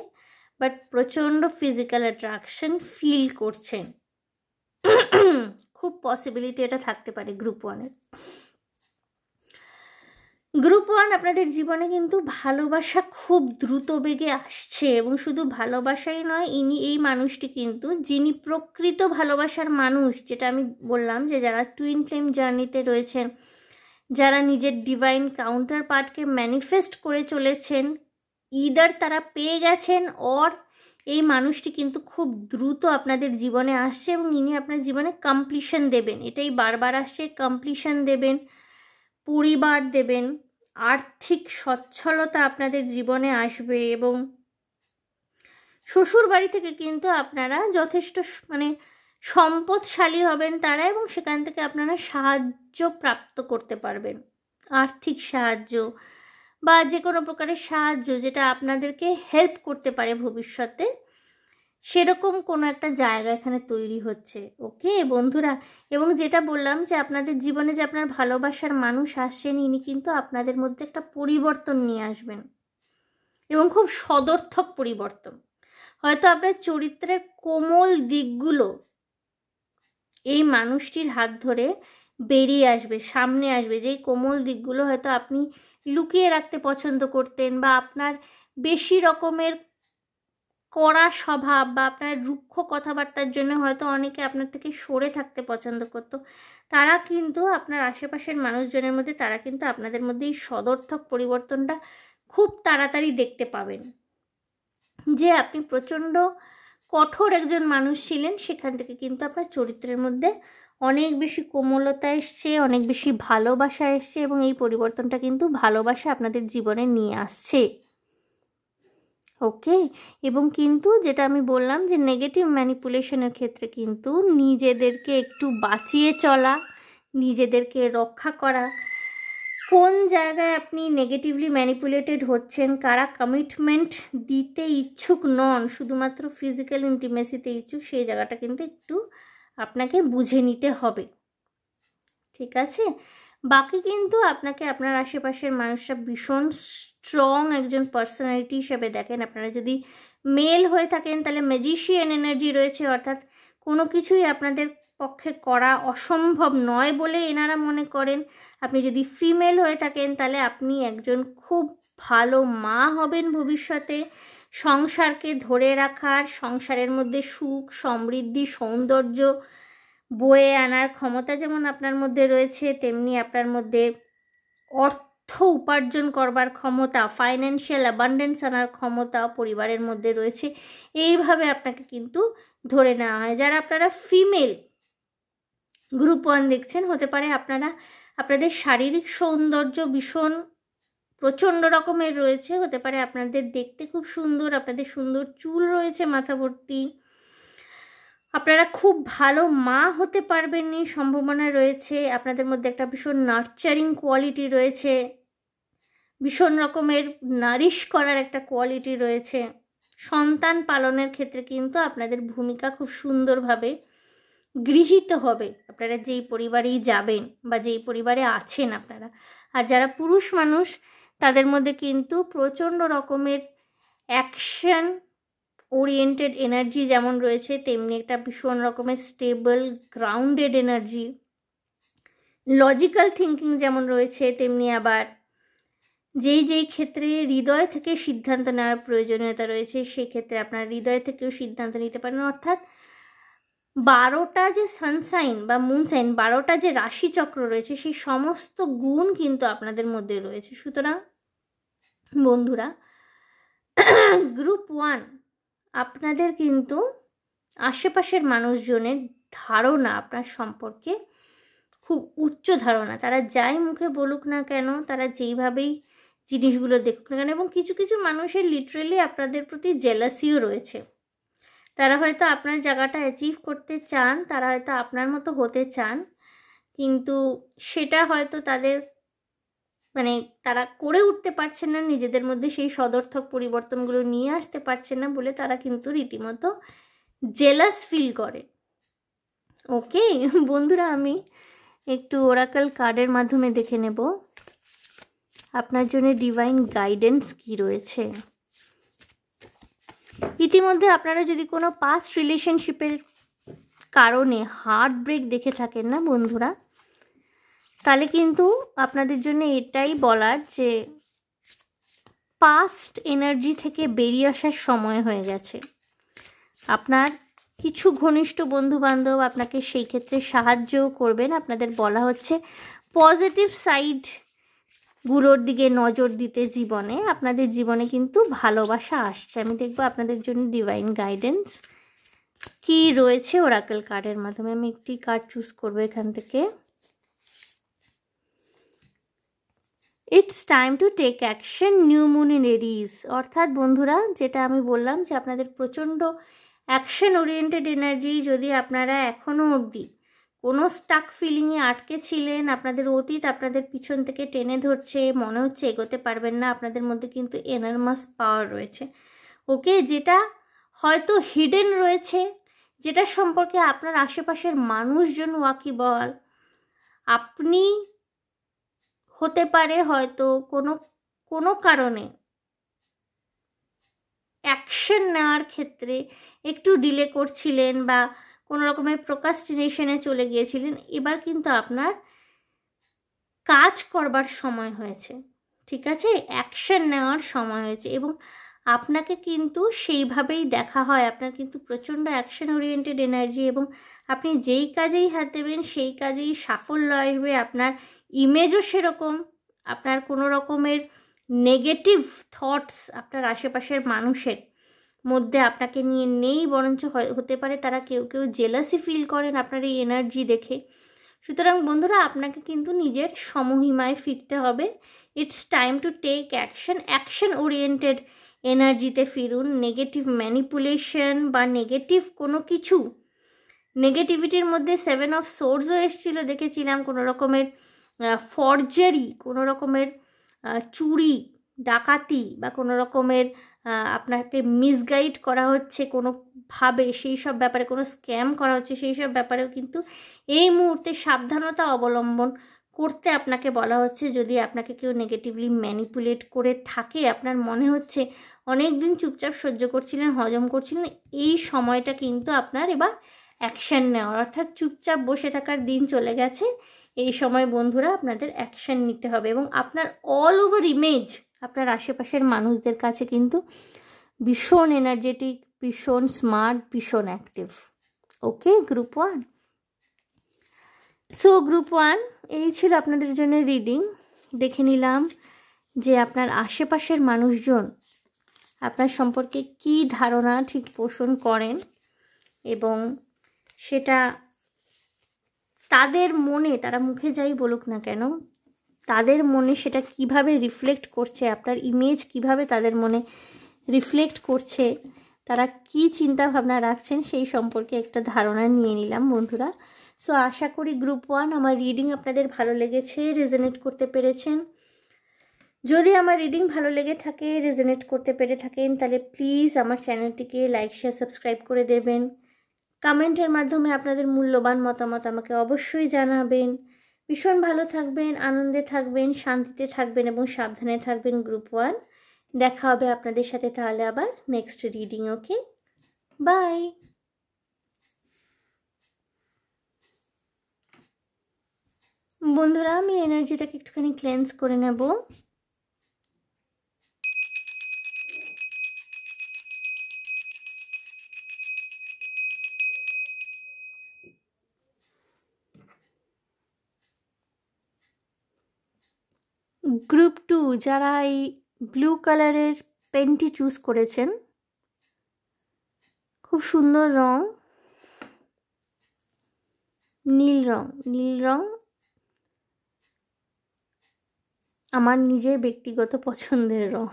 Speaker 1: বাট প্রচণ্ড ফিজিক্যাল অ্যাট্রাকশন ফিল করছেন। খুব পসিবিলিটি এটা থাকতে পারে গ্রুপ 1-এর। গ্রুপ 1 আপনাদের জীবনে কিন্তু ভালোবাসা খুব দ্রুত বেগে আসছে, এবং শুধু ভালোবাসাই নয়, এই মানুষটি কিন্তু যিনি প্রকৃত ভালোবাসার মানুষ, যেটা আমি বললাম যে যারা টুইন ফ্লেম জার্নিতে রয়েছেন, যারা নিজের ডিভাইন কাউন্টার পার্টকে ম্যানিফেস্ট করে চলেছেন, ইদার তারা পেয়ে গেছেন, অর এই মানুষটি কিন্তু খুব দ্রুত আপনাদের জীবনে আসছে, এবং ইনি আপনার জীবনে কমপ্লিশন দেবেন। এটাই বারবার আসছে, কমপ্লিশন দেবেন, পরিবার দেবেন, আর্থিক সচ্ছলতা আপনাদের জীবনে আসবে, এবং শ্বশুর বাড়ি থেকে কিন্তু আপনারা যথেষ্ট সম্পদশালী হবেন তারা, এবং সেখান থেকে আপনারা সাহায্য প্রাপ্ত করতে পারবেন, আর্থিক সাহায্য বা যে কোনো প্রকারের সাহায্য যেটা আপনাদেরকে হেল্প করতে পারে ভবিষ্যতে, সেরকম কোনো একটা জায়গা এখানে তৈরি হচ্ছে। ওকে বন্ধুরা, এবং যেটা বললাম যে আপনাদের জীবনে যে আপনার ভালোবাসার মানুষ আসছেন, ইনি কিন্তু আপনাদের মধ্যে একটা পরিবর্তন নিয়ে আসবেন, এবং খুব সদর্থক পরিবর্তন। হয়তো আপনার চরিত্রের কোমল দিকগুলো এই মানুষটির হাত ধরে বেরিয়ে আসবে, সামনে আসবে। যেই কোমল দিকগুলো হয়তো আপনি লুকিয়ে রাখতে পছন্দ করতেন, বা আপনার বেশি রকমের কড়া স্বভাব বা আপনার রুক্ষ কথাবার্তার জন্য হয়তো অনেকে আপনার থেকে সরে থাকতে পছন্দ করতো, তারা কিন্তু আপনার আশেপাশের মানুষজনের মধ্যে, তারা কিন্তু আপনাদের মধ্যে এই সদর্থক পরিবর্তনটা খুব তাড়াতাড়ি দেখতে পাবেন। যে আপনি প্রচণ্ড কঠোর একজন মানুষ ছিলেন, সেখান থেকে কিন্তু আপনার চরিত্রের মধ্যে অনেক বেশি কোমলতা এসছে, অনেক বেশি ভালোবাসা এসছে, এবং এই পরিবর্তনটা কিন্তু ভালোবাসা আপনাদের জীবনে নিয়ে আসছে। ওকে, এবং কিন্তু যেটা আমি বললাম যে নেগেটিভ ম্যানিপুলেশনের ক্ষেত্রে কিন্তু নিজেদেরকে একটু বাঁচিয়ে চলা, নিজেদেরকে রক্ষা করা, কোন জায়গায় আপনি নেগেটিভলি ম্যানিপুলেটেড হচ্ছেন, কারা কমিটমেন্ট দিতে ইচ্ছুক নন, শুধুমাত্র ফিজিক্যাল ইন্টিমেসিতে ইচ্ছুক, সেই জায়গাটা কিন্তু একটু আপনাকে বুঝে নিতে হবে। ঠিক আছে, বাকি কিন্তু আপনাকে আপনার আশেপাশের মানুষরা ভীষণ স্ট্রং একজন পার্সোনালিটি হিসেবে দেখেন। আপনারা যদি মেল হয়ে থাকেন তাহলে ম্যাজিশিয়ান এনার্জি রয়েছে, অর্থাৎ কোনো কিছুই আপনাদের পক্ষে করা অসম্ভব নয় বলে এনারা মনে করেন। আপনি যদি ফিমেল হয়ে থাকেন তাহলে আপনি একজন খুব ভালো মা হবেন ভবিষ্যতে, সংসারকে ধরে রাখার, সংসারের মধ্যে সুখ, সমৃদ্ধি, সৌন্দর্য বয়ে আনার ক্ষমতা যেমন আপনার মধ্যে রয়েছে, তেমনি আপনার মধ্যে অর্থ উপার্জন করবার ক্ষমতা, ফাইন্যান্সিয়াল অ্যাবান্ডেন্স আনার ক্ষমতা পরিবারের মধ্যে রয়েছে। এইভাবে আপনাকে কিন্তু ধরে নেওয়া হয়। যারা আপনারা ফিমেল গ্রুপ 1 দেখছেন, হতে পারে আপনাদের শারীরিক সৌন্দর্য ভীষণ প্রচণ্ড রকমের রয়েছে, হতে পারে আপনাদের দেখতে খুব সুন্দর, আপনাদের সুন্দর চুল রয়েছে মাথা ভর্তি, আপনারা খুব ভালো মা হতে পারবেন, এই সম্ভাবনা রয়েছে। আপনাদের মধ্যে একটা ভীষণ নার্চারিং কোয়ালিটি রয়েছে, ভীষণ রকমের নারিশ করার একটা কোয়ালিটি রয়েছে। সন্তান পালনের ক্ষেত্রে কিন্তু আপনাদের ভূমিকা খুব সুন্দরভাবে গৃহীত হবে, আপনারা যেই পরিবারেই যাবেন বা যেই পরিবারে আছেন আপনারা। আর যারা পুরুষ মানুষ, তাদের মধ্যে কিন্তু প্রচণ্ড রকমের অ্যাকশন ওরিয়েন্টেড এনার্জি যেমন রয়েছে, তেমনি একটা ভীষণ রকমের stable grounded energy logical thinking যেমন রয়েছে, তেমনি আবার যেই ক্ষেত্রে হৃদয় থেকে সিদ্ধান্ত নেওয়ার প্রয়োজনীয়তা রয়েছে সেই ক্ষেত্রে আপনার হৃদয় থেকেও সিদ্ধান্ত নিতে পারেন। অর্থাৎ 12টা যে সানসাইন বা মুনসাইন, 12টা যে রাশিচক্র রয়েছে সেই সমস্ত গুণ কিন্তু আপনাদের মধ্যে রয়েছে। সুতরাং বন্ধুরা, গ্রুপ 1 আপনাদের কিন্তু আশেপাশের মানুষজনের ধারণা আপনার সম্পর্কে খুব উচ্চ ধারণা। তারা যাই মুখে বলুক না কেন, তারা যেইভাবেই জিনিসগুলো দেখুক না কেন, এবং কিছু কিছু মানুষের লিটারেলি আপনাদের প্রতি জেলাসিও রয়েছে। তারা হয়তো আপনার জায়গাটা অ্যাচিভ করতে চান, তারা হয়তো আপনার মতো হতে চান, কিন্তু সেটা হয়তো তাদের মানে তারা করে উঠতে পারছেন না, নিজেদের মধ্যে সেই সদর্থক পরিবর্তনগুলো নিয়ে আসতে পারছেন না বলে তারা কিন্তু রীতিমতো জেলাস ফিল করে। ওকে বন্ধুরা, আমি একটু ওরাকল কার্ডের মাধ্যমে দেখে নেব আপনার জন্য ডিভাইন গাইডেন্স কি রয়েছে। ইতিমধ্যে আপনারা যদি কোনো পাস্ট রিলেশনশিপের কারণে হার্ট ব্রেক দেখে থাকেন না বন্ধুরা, তাহলে কিন্তু আপনাদের জন্য এটাই বলার যে পাস্ট এনার্জি থেকে বেরিয়ে আসার সময় হয়ে গেছে। আপনার কিছু ঘনিষ্ঠ বন্ধুবান্ধব আপনাকে সেই ক্ষেত্রে সাহায্যও করবেন। আপনাদের বলা হচ্ছে পজিটিভ সাইডগুলোর দিকে নজর দিতে জীবনে। আপনাদের জীবনে কিন্তু ভালোবাসা আসছে। আমি দেখব আপনাদের জন্য ডিভাইন গাইডেন্স কি রয়েছে ওরাকল কার্ডের মাধ্যমে। আমি একটি কার্ড চুজ করবো এখান থেকে। It's time to take action, new moon in Aries. অর্থাৎ বন্ধুরা, যেটা আমি বললাম যে আপনাদের প্রচণ্ড অ্যাকশন ওরিয়েন্টেড এনার্জি। যদি আপনারা এখনও অবধি কোনো স্টাক ফিলিংয়ে আটকে ছিলেন, আপনাদের অতীত আপনাদের পিছন থেকে টেনে ধরছে, মনে হচ্ছে এগোতে পারবেন না, আপনাদের মধ্যে কিন্তু এনারমাস পাওয়ার রয়েছে। ওকে, যেটা হয়তো হিডেন রয়েছে, যেটা সম্পর্কে আপনার আশেপাশের মানুষজন ওয়াকিবহাল। আপনি হতে পারে হয়তো কোনো কারণে অ্যাকশন নেওয়ার ক্ষেত্রে একটু ডিলে করছিলেন বা কোনো রকমের প্রোক্রাস্টিনেশনে চলে গিয়েছিলেন। এবার কিন্তু আপনার কাজ করবার সময় হয়েছে, ঠিক আছে, অ্যাকশন নেওয়ার সময় হয়েছে, এবং আপনাকে কিন্তু সেইভাবেই দেখা হয়। আপনার কিন্তু প্রচণ্ড অ্যাকশন ওরিয়েন্টেড এনার্জি, এবং আপনি যেই কাজেই হাত দেবেন সেই কাজেই সাফল্য আসবে। আপনার ইমেজও সেরকম। আপনার কোনো রকমের নেগেটিভ থটস আপনার আশেপাশের মানুষের মধ্যে আপনাকে নিয়ে নেই, বরঞ্চ হতে পারে তারা কেউ জেলাসি ফিল করেন আপনার এই এনার্জি দেখে। সুতরাং বন্ধুরা, আপনাকে কিন্তু নিজের সমহিমায় ফিরতে হবে। It's time to take action. Action oriented এনার্জিতে ফিরুন। নেগেটিভ ম্যানিপুলেশন বা নেগেটিভ কোনো কিছু, নেগেটিভিটির মধ্যে 7 অফ সোর্সও এসেছিলো, দেখেছিলাম কোনো রকমের ফর্জারি, কোনো রকমের চুরি ডাকাতি বা কোনো রকমের আপনাকে মিসগাইড করা হচ্ছে কোনোভাবে, সেই সব ব্যাপারে কোনো স্ক্যাম করা হচ্ছে, সেই সব ব্যাপারেও কিন্তু এই মুহূর্তে সাবধানতা অবলম্বন করতে আপনাকে বলা হচ্ছে। যদি আপনাকে কেউ নেগেটিভলি ম্যানিপুলেট করে থাকে, আপনার মনে হচ্ছে অনেক দিন চুপচাপ সহ্য করছিলেন, হজম করছিলেন, এই সময়টা কিন্তু আপনার এবার অ্যাকশান নেওয়ার, অর্থাৎ চুপচাপ বসে থাকার দিন চলে গেছে। এই সময় বন্ধুরা আপনাদের অ্যাকশান নিতে হবে, এবং আপনার অল ওভার ইমেজ আপনার আশেপাশের মানুষদের কাছে কিন্তু ভীষণ এনার্জেটিক, ভীষণ স্মার্ট, ভীষণ অ্যাক্টিভ। ওকে গ্রুপ 1। সো গ্রুপ 1 এই ছিল আপনাদের জন্য রিডিং। দেখে নিলাম যে আপনার আশেপাশের মানুষজন আপনার সম্পর্কে কি ধারণা ঠিক পোষণ করেন, এবং সেটা তাদের মনে, তারা মুখে যাই বলুক না কেন, তাদের মনে সেটা কিভাবে রিফ্লেক্ট করছে, আপনার ইমেজ কিভাবে তাদের মনে রিফ্লেক্ট করছে, তারা কি চিন্তা ভাবনা রাখছেন সেই সম্পর্কে একটা ধারণা নিয়ে নিলাম বন্ধুরা। সো আশা করি গ্রুপ 1 আমার রিডিং আপনাদের ভালো লেগেছে, রেজোনেট করতে পেরেছেন। যদি আমার রিডিং ভালো লেগে থাকে, রেজোনেট করতে পেরে থাকেন, তাহলে প্লিজ আমার চ্যানেলটিকে লাইক, শেয়ার, সাবস্ক্রাইব করে দেবেন। কমেন্টের মাধ্যমে আপনাদের মূল্যবান মতামত আমাকে অবশ্যই জানাবেন। ভীষণ ভালো থাকবেন, আনন্দে থাকবেন, শান্তিতে থাকবেন এবং সাবধানে থাকবেন গ্রুপ 1। দেখা হবে আপনাদের সাথে তাহলে আবার নেক্সট রিডিং। Okay, by. বন্ধুরা, আমি এনার্জিটাকে একটুখানি ক্লেন্স করে নেব। গ্রুপ 2 যারা এই ব্লু কালারের পেনটি চুজ করেছেন, খুব সুন্দর রং, নীল রং আমার নিজের ব্যক্তিগত পছন্দের রং।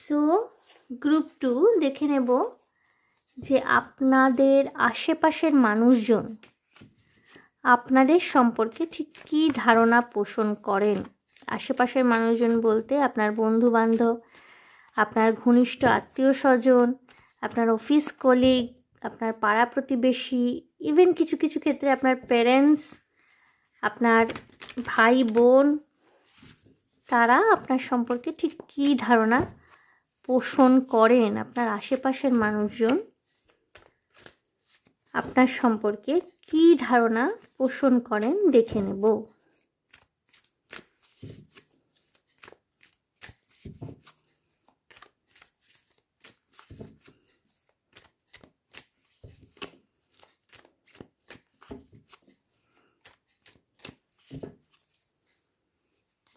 Speaker 1: সো গ্রুপ 2 দেখে নেব যে আপনাদের আশেপাশের মানুষজন আপনাদের সম্পর্কে ঠিক কী ধারণা পোষণ করেন। আশেপাশের মানুষজন বলতে আপনার বন্ধুবান্ধব, আপনার ঘনিষ্ঠ আত্মীয় স্বজন, আপনার অফিস কলিগ, আপনার পাড়া প্রতিবেশী, ইভেন কিছু কিছু ক্ষেত্রে আপনার প্যারেন্টস, আপনার ভাই বোন, তারা আপনার সম্পর্কে ঠিক কী ধারণা পোষণ করেন। আপনার আশেপাশের মানুষজন আপনার সম্পর্কে কী ধারণা পোষণ করেন দেখে নেব।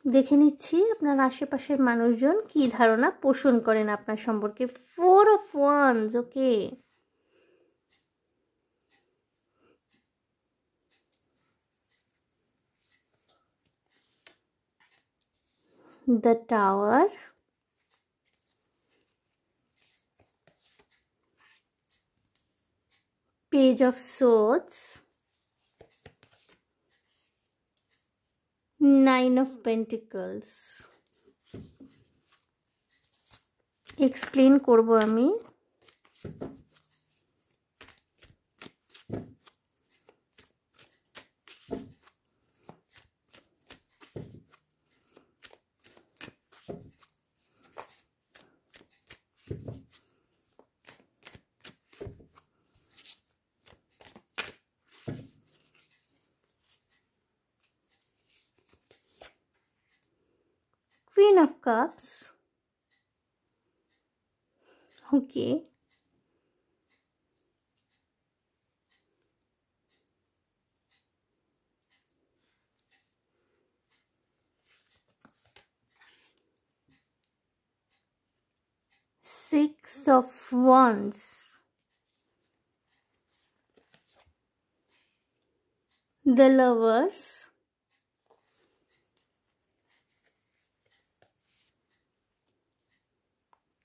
Speaker 1: দেখে নিচ্ছি আপনার আশেপাশের মানুষজন কী ধারণা পোষণ করেন আপনার সম্পর্কে। 4 of Wands, okay. The Tower, Page of Swords, 9 of Pentacles। Explain করব আমি। Queen of Cups, okay। Six of Wands, The Lovers,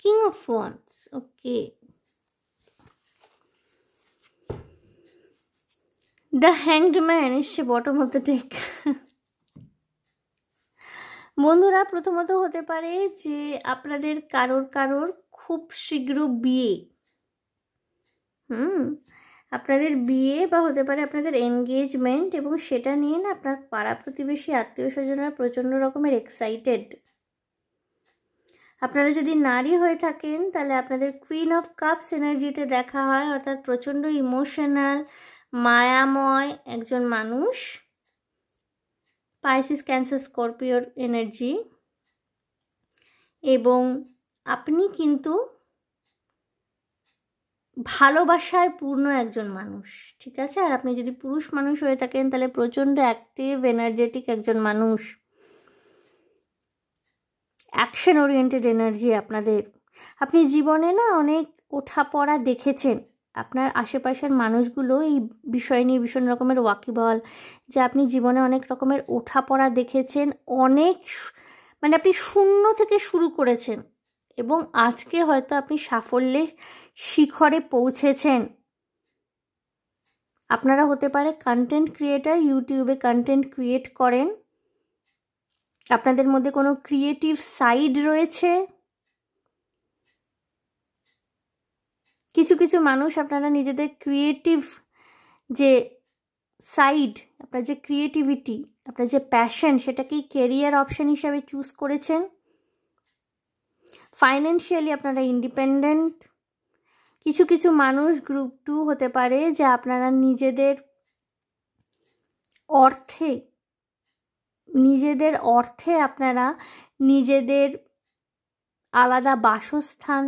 Speaker 1: King of Wands, okay। The Hanged Man এসছে bottom of the deck। বন্ধুরা, প্রথমত হতে পারে যে আপনাদের কারোর খুব শীঘ্র বিয়ে, আপনাদের বিয়ে, বা হতে পারে আপনাদের এনগেজমেন্ট, এবং সেটা নিয়ে না আপনার পাড়া প্রতিবেশী আত্মীয় স্বজনরা প্রচণ্ড রকমের এক্সাইটেড। আপনারা যদি নারী হয়ে থাকেন তাহলে আপনাদের কুইন অফ কাপস এনার্জিতে দেখা হয়, অর্থাৎ প্রচণ্ড ইমোশনাল, মায়াময় একজন মানুষ। পাইসিস, ক্যান্সার, স্করপিওর এনার্জি। এবং আপনি কিন্তু ভালোবাসায় পূর্ণ একজন মানুষ, ঠিক আছে। আর আপনি যদি পুরুষ মানুষ হয়ে থাকেন তাহলে প্রচণ্ড অ্যাক্টিভ, এনার্জেটিক একজন মানুষ, অ্যাকশন ওরিয়েন্টেড এনার্জি আপনাদের। আপনি জীবনে না অনেক ওঠাপড়া দেখেছেন। আপনার আশেপাশের মানুষগুলো এই বিষয় নিয়ে ভীষণ রকমের ওয়াকিবহাল, যে আপনি জীবনে অনেক রকমের ওঠাপড়া দেখেছেন, অনেক মানে আপনি শূন্য থেকে শুরু করেছেন এবং আজকে হয়তো আপনি সাফল্যের শিখরে পৌঁছেছেন। আপনারা হতে পারে কন্টেন্ট ক্রিয়েটার, ইউটিউবে কন্টেন্ট ক্রিয়েট করেন, আপনাদের মধ্যে কোনো ক্রিয়েটিভ সাইড রয়েছে। কিছু কিছু মানুষ আপনারা নিজেদের ক্রিয়েটিভ যে সাইড, আপনার যে ক্রিয়েটিভিটি, আপনার যে প্যাশন, সেটাকেই কেরিয়ার অপশন হিসাবে চুজ করেছেন। ফাইন্যান্সিয়ালি আপনারা ইন্ডিপেন্ডেন্ট। কিছু কিছু মানুষ গ্রুপ 2 হতে পারে যে আপনারা নিজেদের নিজেদের অর্থে আপনারা নিজেদের আলাদা বাসস্থান,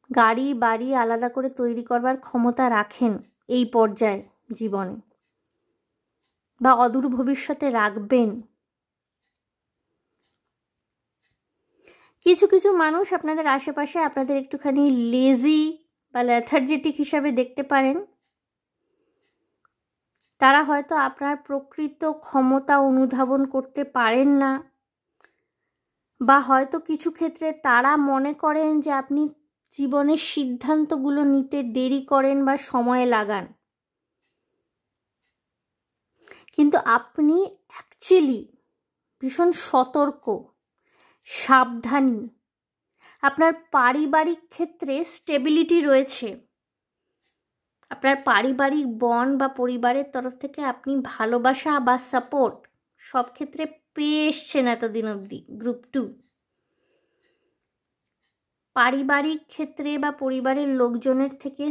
Speaker 1: গাড়ি বাড়ি আলাদা করে তৈরি করবার ক্ষমতা রাখেন এই পর্যায়ে জীবনে, বা অদূর ভবিষ্যতে রাখবেন। কিছু কিছু মানুষ আপনাদের আশেপাশে আপনাদের একটুখানি লেজি বা লেথার্জেটিক হিসাবে দেখতে পারেন। তারা হয়তো আপনার প্রকৃত ক্ষমতা অনুধাবন করতে পারেন না, বা হয়তো কিছু ক্ষেত্রে তারা মনে করেন যে আপনি জীবনের সিদ্ধান্তগুলো নিতে দেরি করেন বা সময় লাগান। কিন্তু আপনি অ্যাকচুয়ালি ভীষণ সতর্ক, সাবধানী। আপনার পারিবারিক ক্ষেত্রে স্টেবিলিটি রয়েছে। আপনার পারিবারিক বন্ড বা পরিবারের তরফ থেকে আপনি ভালোবাসা বা সাপোর্ট সব ক্ষেত্রে পেয়ে এসছেন এতদিন অবধি। গ্রুপ 2, পারিবারিক ক্ষেত্রে বা পরিবারের লোকজনের থেকে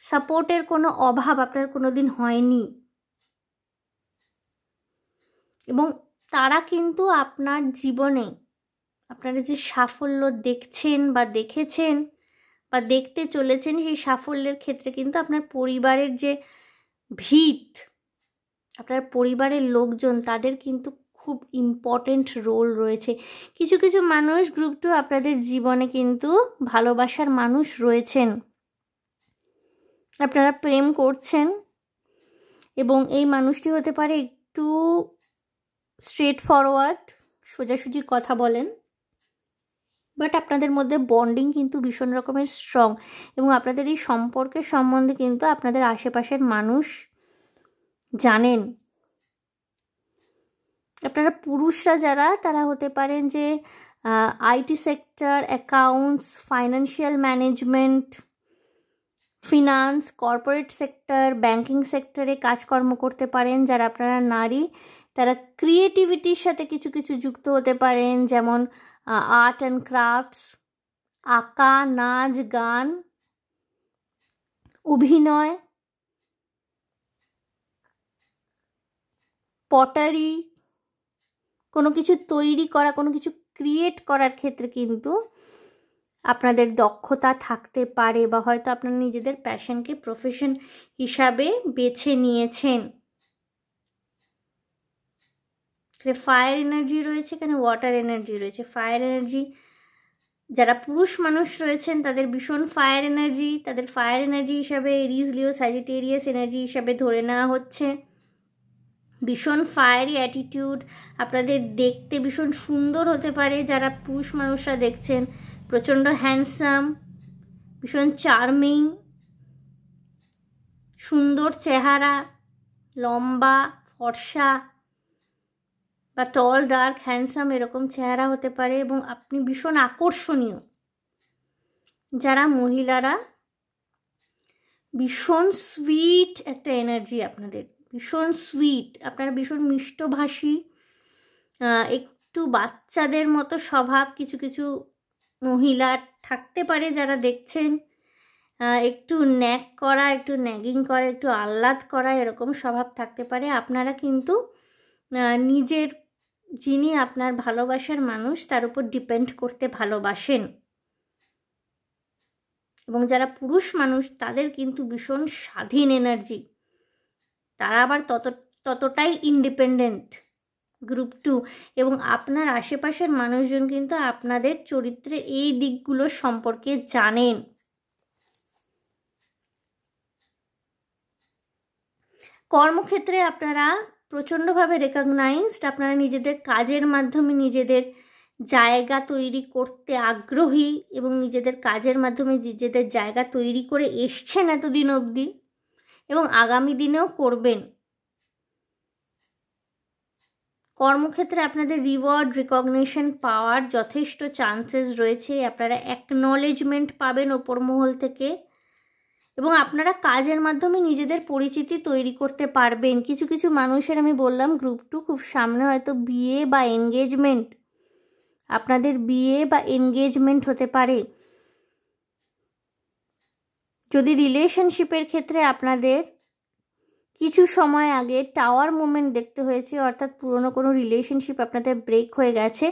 Speaker 1: সাপোর্টের কোনো অভাব আপনার কোনো দিন হয়নি। এবং তারা কিন্তু আপনার জীবনে আপনারা যে সাফল্য দেখছেন বা দেখেছেন বা দেখতে চলেছেন, সেই সাফল্যের ক্ষেত্রে কিন্তু আপনার পরিবারের যে ভিত, আপনার পরিবারের লোকজন, তাদের কিন্তু খুব ইম্পর্টেন্ট রোল রয়েছে। কিছু কিছু মানুষ গ্রুপ 2 আপনাদের জীবনে কিন্তু ভালোবাসার মানুষ রয়েছেন। আপনারা প্রেম করছেন এবং এই মানুষটি হতে পারে একটু স্ট্রেট ফরওয়ার্ড, সোজাসুজি কথা বলেন, বাট আপনাদের মধ্যে বন্ডিং কিন্তু ভীষণ রকমের স্ট্রং। এবং আপনাদের এই সম্পর্কের সম্বন্ধে কিন্তু আপনাদের আশেপাশের মানুষ জানেন। আপনারা পুরুষরা যারা, তারা হতে পারেন যে IT sector, accounts, financial management, finance, corporate sector, banking সেক্টরে কাজকর্ম করতে পারেন। যারা আপনারা নারী, তারা ক্রিয়েটিভিটির সাথে কিছু কিছু যুক্ত হতে পারেন, যেমন আর্ট অ্যান্ড ক্রাফটস, আঁকা, নাচ, গান, অভিনয়, পটারি, কোনো কিছু তৈরি করা, কোনো কিছু ক্রিয়েট করার ক্ষেত্রে কিন্তু আপনাদের দক্ষতা থাকতে পারে, বা হয়তো আপনারা নিজেদের প্যাশনকে প্রফেশন হিসাবে বেছে নিয়েছেন। ফায়ার এনার্জি রয়েছে, এখানে ওয়াটার এনার্জি রয়েছে। ফায়ার এনার্জি যারা পুরুষ মানুষ রয়েছেন তাদের ভীষণ ফায়ার এনার্জি, তাদের ফায়ার এনার্জি হিসাবে এরিজ, লিও, স্যাজিটেরিয়াস এনার্জি হিসাবে ধরে নেওয়া হচ্ছে। ভীষণ ফায়ারি অ্যাটিটিউড, আপনাদের দেখতে ভীষণ সুন্দর হতে পারে। যারা পুরুষ মানুষরা দেখছেন, প্রচণ্ড হ্যান্ডসাম, ভীষণ চার্মিং, সুন্দর চেহারা, লম্বা, ফর্সা বা টল, ডার্ক, হ্যান্ডসাম এরকম চেহারা হতে পারে, এবং আপনি ভীষণ আকর্ষণীয়। যারা মহিলারা, ভীষণ সুইট একটা এনার্জি আপনাদের, ভীষণ সুইট, আপনারা ভীষণ মিষ্টভাষী, একটু বাচ্চাদের মতো স্বভাব কিছু কিছু মহিলার থাকতে পারে যারা দেখছেন। একটু ন্যাক করা, একটু ন্যাগিং করা, একটু আহ্লাদ করা, এরকম স্বভাব থাকতে পারে। আপনারা কিন্তু নিজের, যিনি আপনার ভালোবাসার মানুষ, তার উপর ডিপেন্ড করতে ভালোবাসেন। এবং যারা পুরুষ মানুষ, তাদের কিন্তু ভীষণ স্বাধীন এনার্জি, তারা আবার ততটাই ইন্ডিপেন্ডেন্ট। গ্রুপ 2 এবং আপনার আশেপাশের মানুষজন কিন্তু আপনাদের চরিত্রের এই দিকগুলো সম্পর্কে জানেন। কর্মক্ষেত্রে আপনারা প্রচণ্ডভাবে রেকগনাইজড, আপনারা নিজেদের কাজের মাধ্যমে নিজেদের জায়গা তৈরি করতে আগ্রহী, এবং নিজেদের কাজের মাধ্যমে নিজেদের জায়গা তৈরি করে এসছেন এতদিন অবধি, এবং আগামী দিনেও করবেন। কর্মক্ষেত্রে আপনাদের রিওয়ার্ড, রিকগনিশন পাওয়ার যথেষ্ট চান্সেস রয়েছে। আপনারা অ্যাকনলেজমেন্ট পাবেন ওপর মহল থেকে, এবং আপনারা কাজের মাধ্যমে নিজেদের পরিচিতি তৈরি করতে পারবেন। কিছু কিছু মানুষের, আমি বললাম গ্রুপ 2, খুব সামনে হয়তো বিয়ে বা এনগেজমেন্ট, আপনাদের বিয়ে বা এনগেজমেন্ট হতে পারে। যদি রিলেশনশিপের ক্ষেত্রে আপনাদের কিছু সময় আগে টাওয়ার মুভমেন্ট দেখতে হয়েছে, অর্থাৎ পুরনো কোনো রিলেশনশিপ আপনাদের ব্রেক হয়ে গেছে,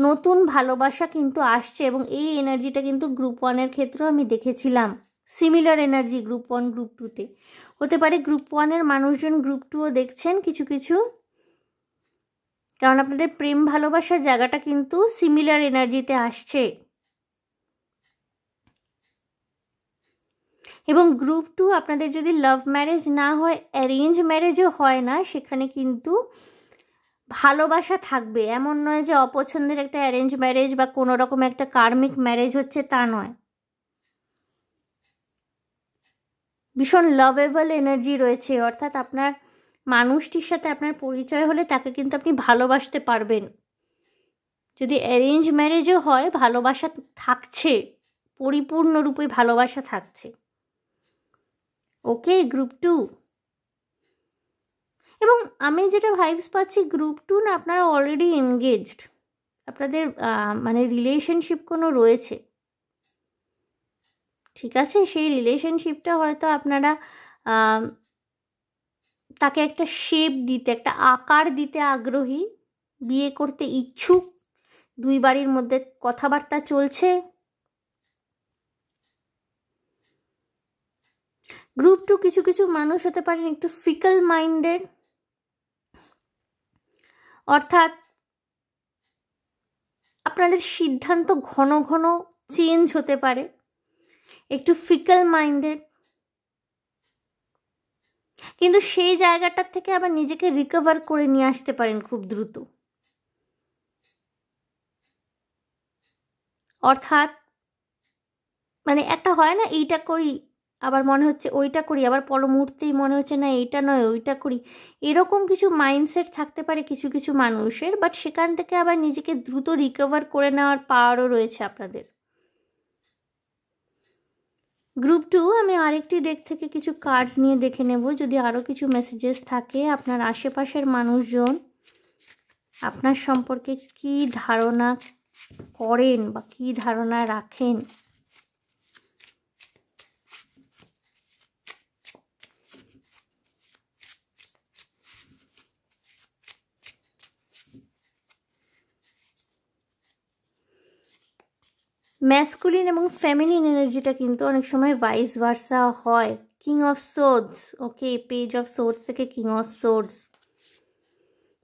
Speaker 1: নতুন ভালোবাসা কিন্তু আসছে। এবং এই এনার্জিটা কিন্তু গ্রুপ 1-এর ক্ষেত্রেও আমি দেখেছিলাম। সিমিলার এনার্জি গ্রুপ 1 গ্রুপ 2-তে হতে পারে। গ্রুপ 1-এর মানুষজন গ্রুপ 2ও দেখছেন কিছু কিছু, কারণ আপনাদের প্রেম ভালোবাসার জায়গাটা কিন্তু সিমিলার এনার্জিতে আসছে। এবং গ্রুপ 2 আপনাদের যদি লাভ ম্যারেজ না হয়, অ্যারেঞ্জ ম্যারেজও হয় না, সেখানে কিন্তু ভালোবাসা থাকবে। এমন নয় যে অপছন্দের একটা অ্যারেঞ্জ ম্যারেজ বা কোনো রকম একটা কার্মিক ম্যারেজ হচ্ছে, তা নয়। ভীষণ লাভেবল এনার্জি রয়েছে, অর্থাৎ আপনার মানুষটির সাথে আপনার পরিচয় হলে তাকে কিন্তু আপনি ভালোবাসতে পারবেন। যদি অ্যারেঞ্জ ম্যারেজও হয়, ভালোবাসা থাকছে, পরিপূর্ণরূপে ভালোবাসা থাকছে। ওকে গ্রুপ 2। এবং আমি যেটা ভাইবস পাচ্ছি, গ্রুপ 2 না আপনারা অলরেডি এনগেজড, আপনাদের মানে রিলেশনশিপ কোনো রয়েছে, ঠিক আছে? সেই রিলেশনশিপটা হয়তো আপনারা তাকে একটা শেপ দিতে, একটা আকার দিতে আগ্রহী, বিয়ে করতে ইচ্ছুক, দুই বাড়ির মধ্যে কথাবার্তা চলছে। গ্রুপ 2 কিছু কিছু মানুষ হতে পারেন একটু ফিকল মাইন্ডেড, অর্থাৎ আপনাদের সিদ্ধান্ত ঘন ঘন চেঞ্জ হতে পারে, একটু ফিকল মাইন্ডেড, কিন্তু সেই জায়গাটার থেকে আবার নিজেকে রিকভার করে নিয়ে আসতে পারেন খুব দ্রুত। অর্থাৎ মানে একটা হয় না, এইটা করি আবার মনে হচ্ছে ওইটা করি, আবার পর মুহূর্তেই মনে হচ্ছে না এইটা নয় ওইটা করি, এরকম কিছু মাইন্ডসেট থাকতে পারে কিছু কিছু মানুষের। বাট সেখান থেকে আবার নিজেকে দ্রুত রিকভার করে নেওয়ার পাওয়ারও রয়েছে আপনাদের। গ্রুপ 2 আমি আরেকটি ডেক থেকে কিছু কার্ডস নিয়ে দেখে নেব, যদি আরও কিছু মেসেজেস থাকে। আপনার আশেপাশের মানুষজন আপনার সম্পর্কে কি ধারণা করেন বা কি ধারণা রাখেন। ম্যাসকুলিন এবং ফেমিনিন এনার্জিটা কিন্তু অনেক সময় ভাইস ভার্সা হয়। King of swords, okay, page of swords থেকে কিং অফ সোর্ডস,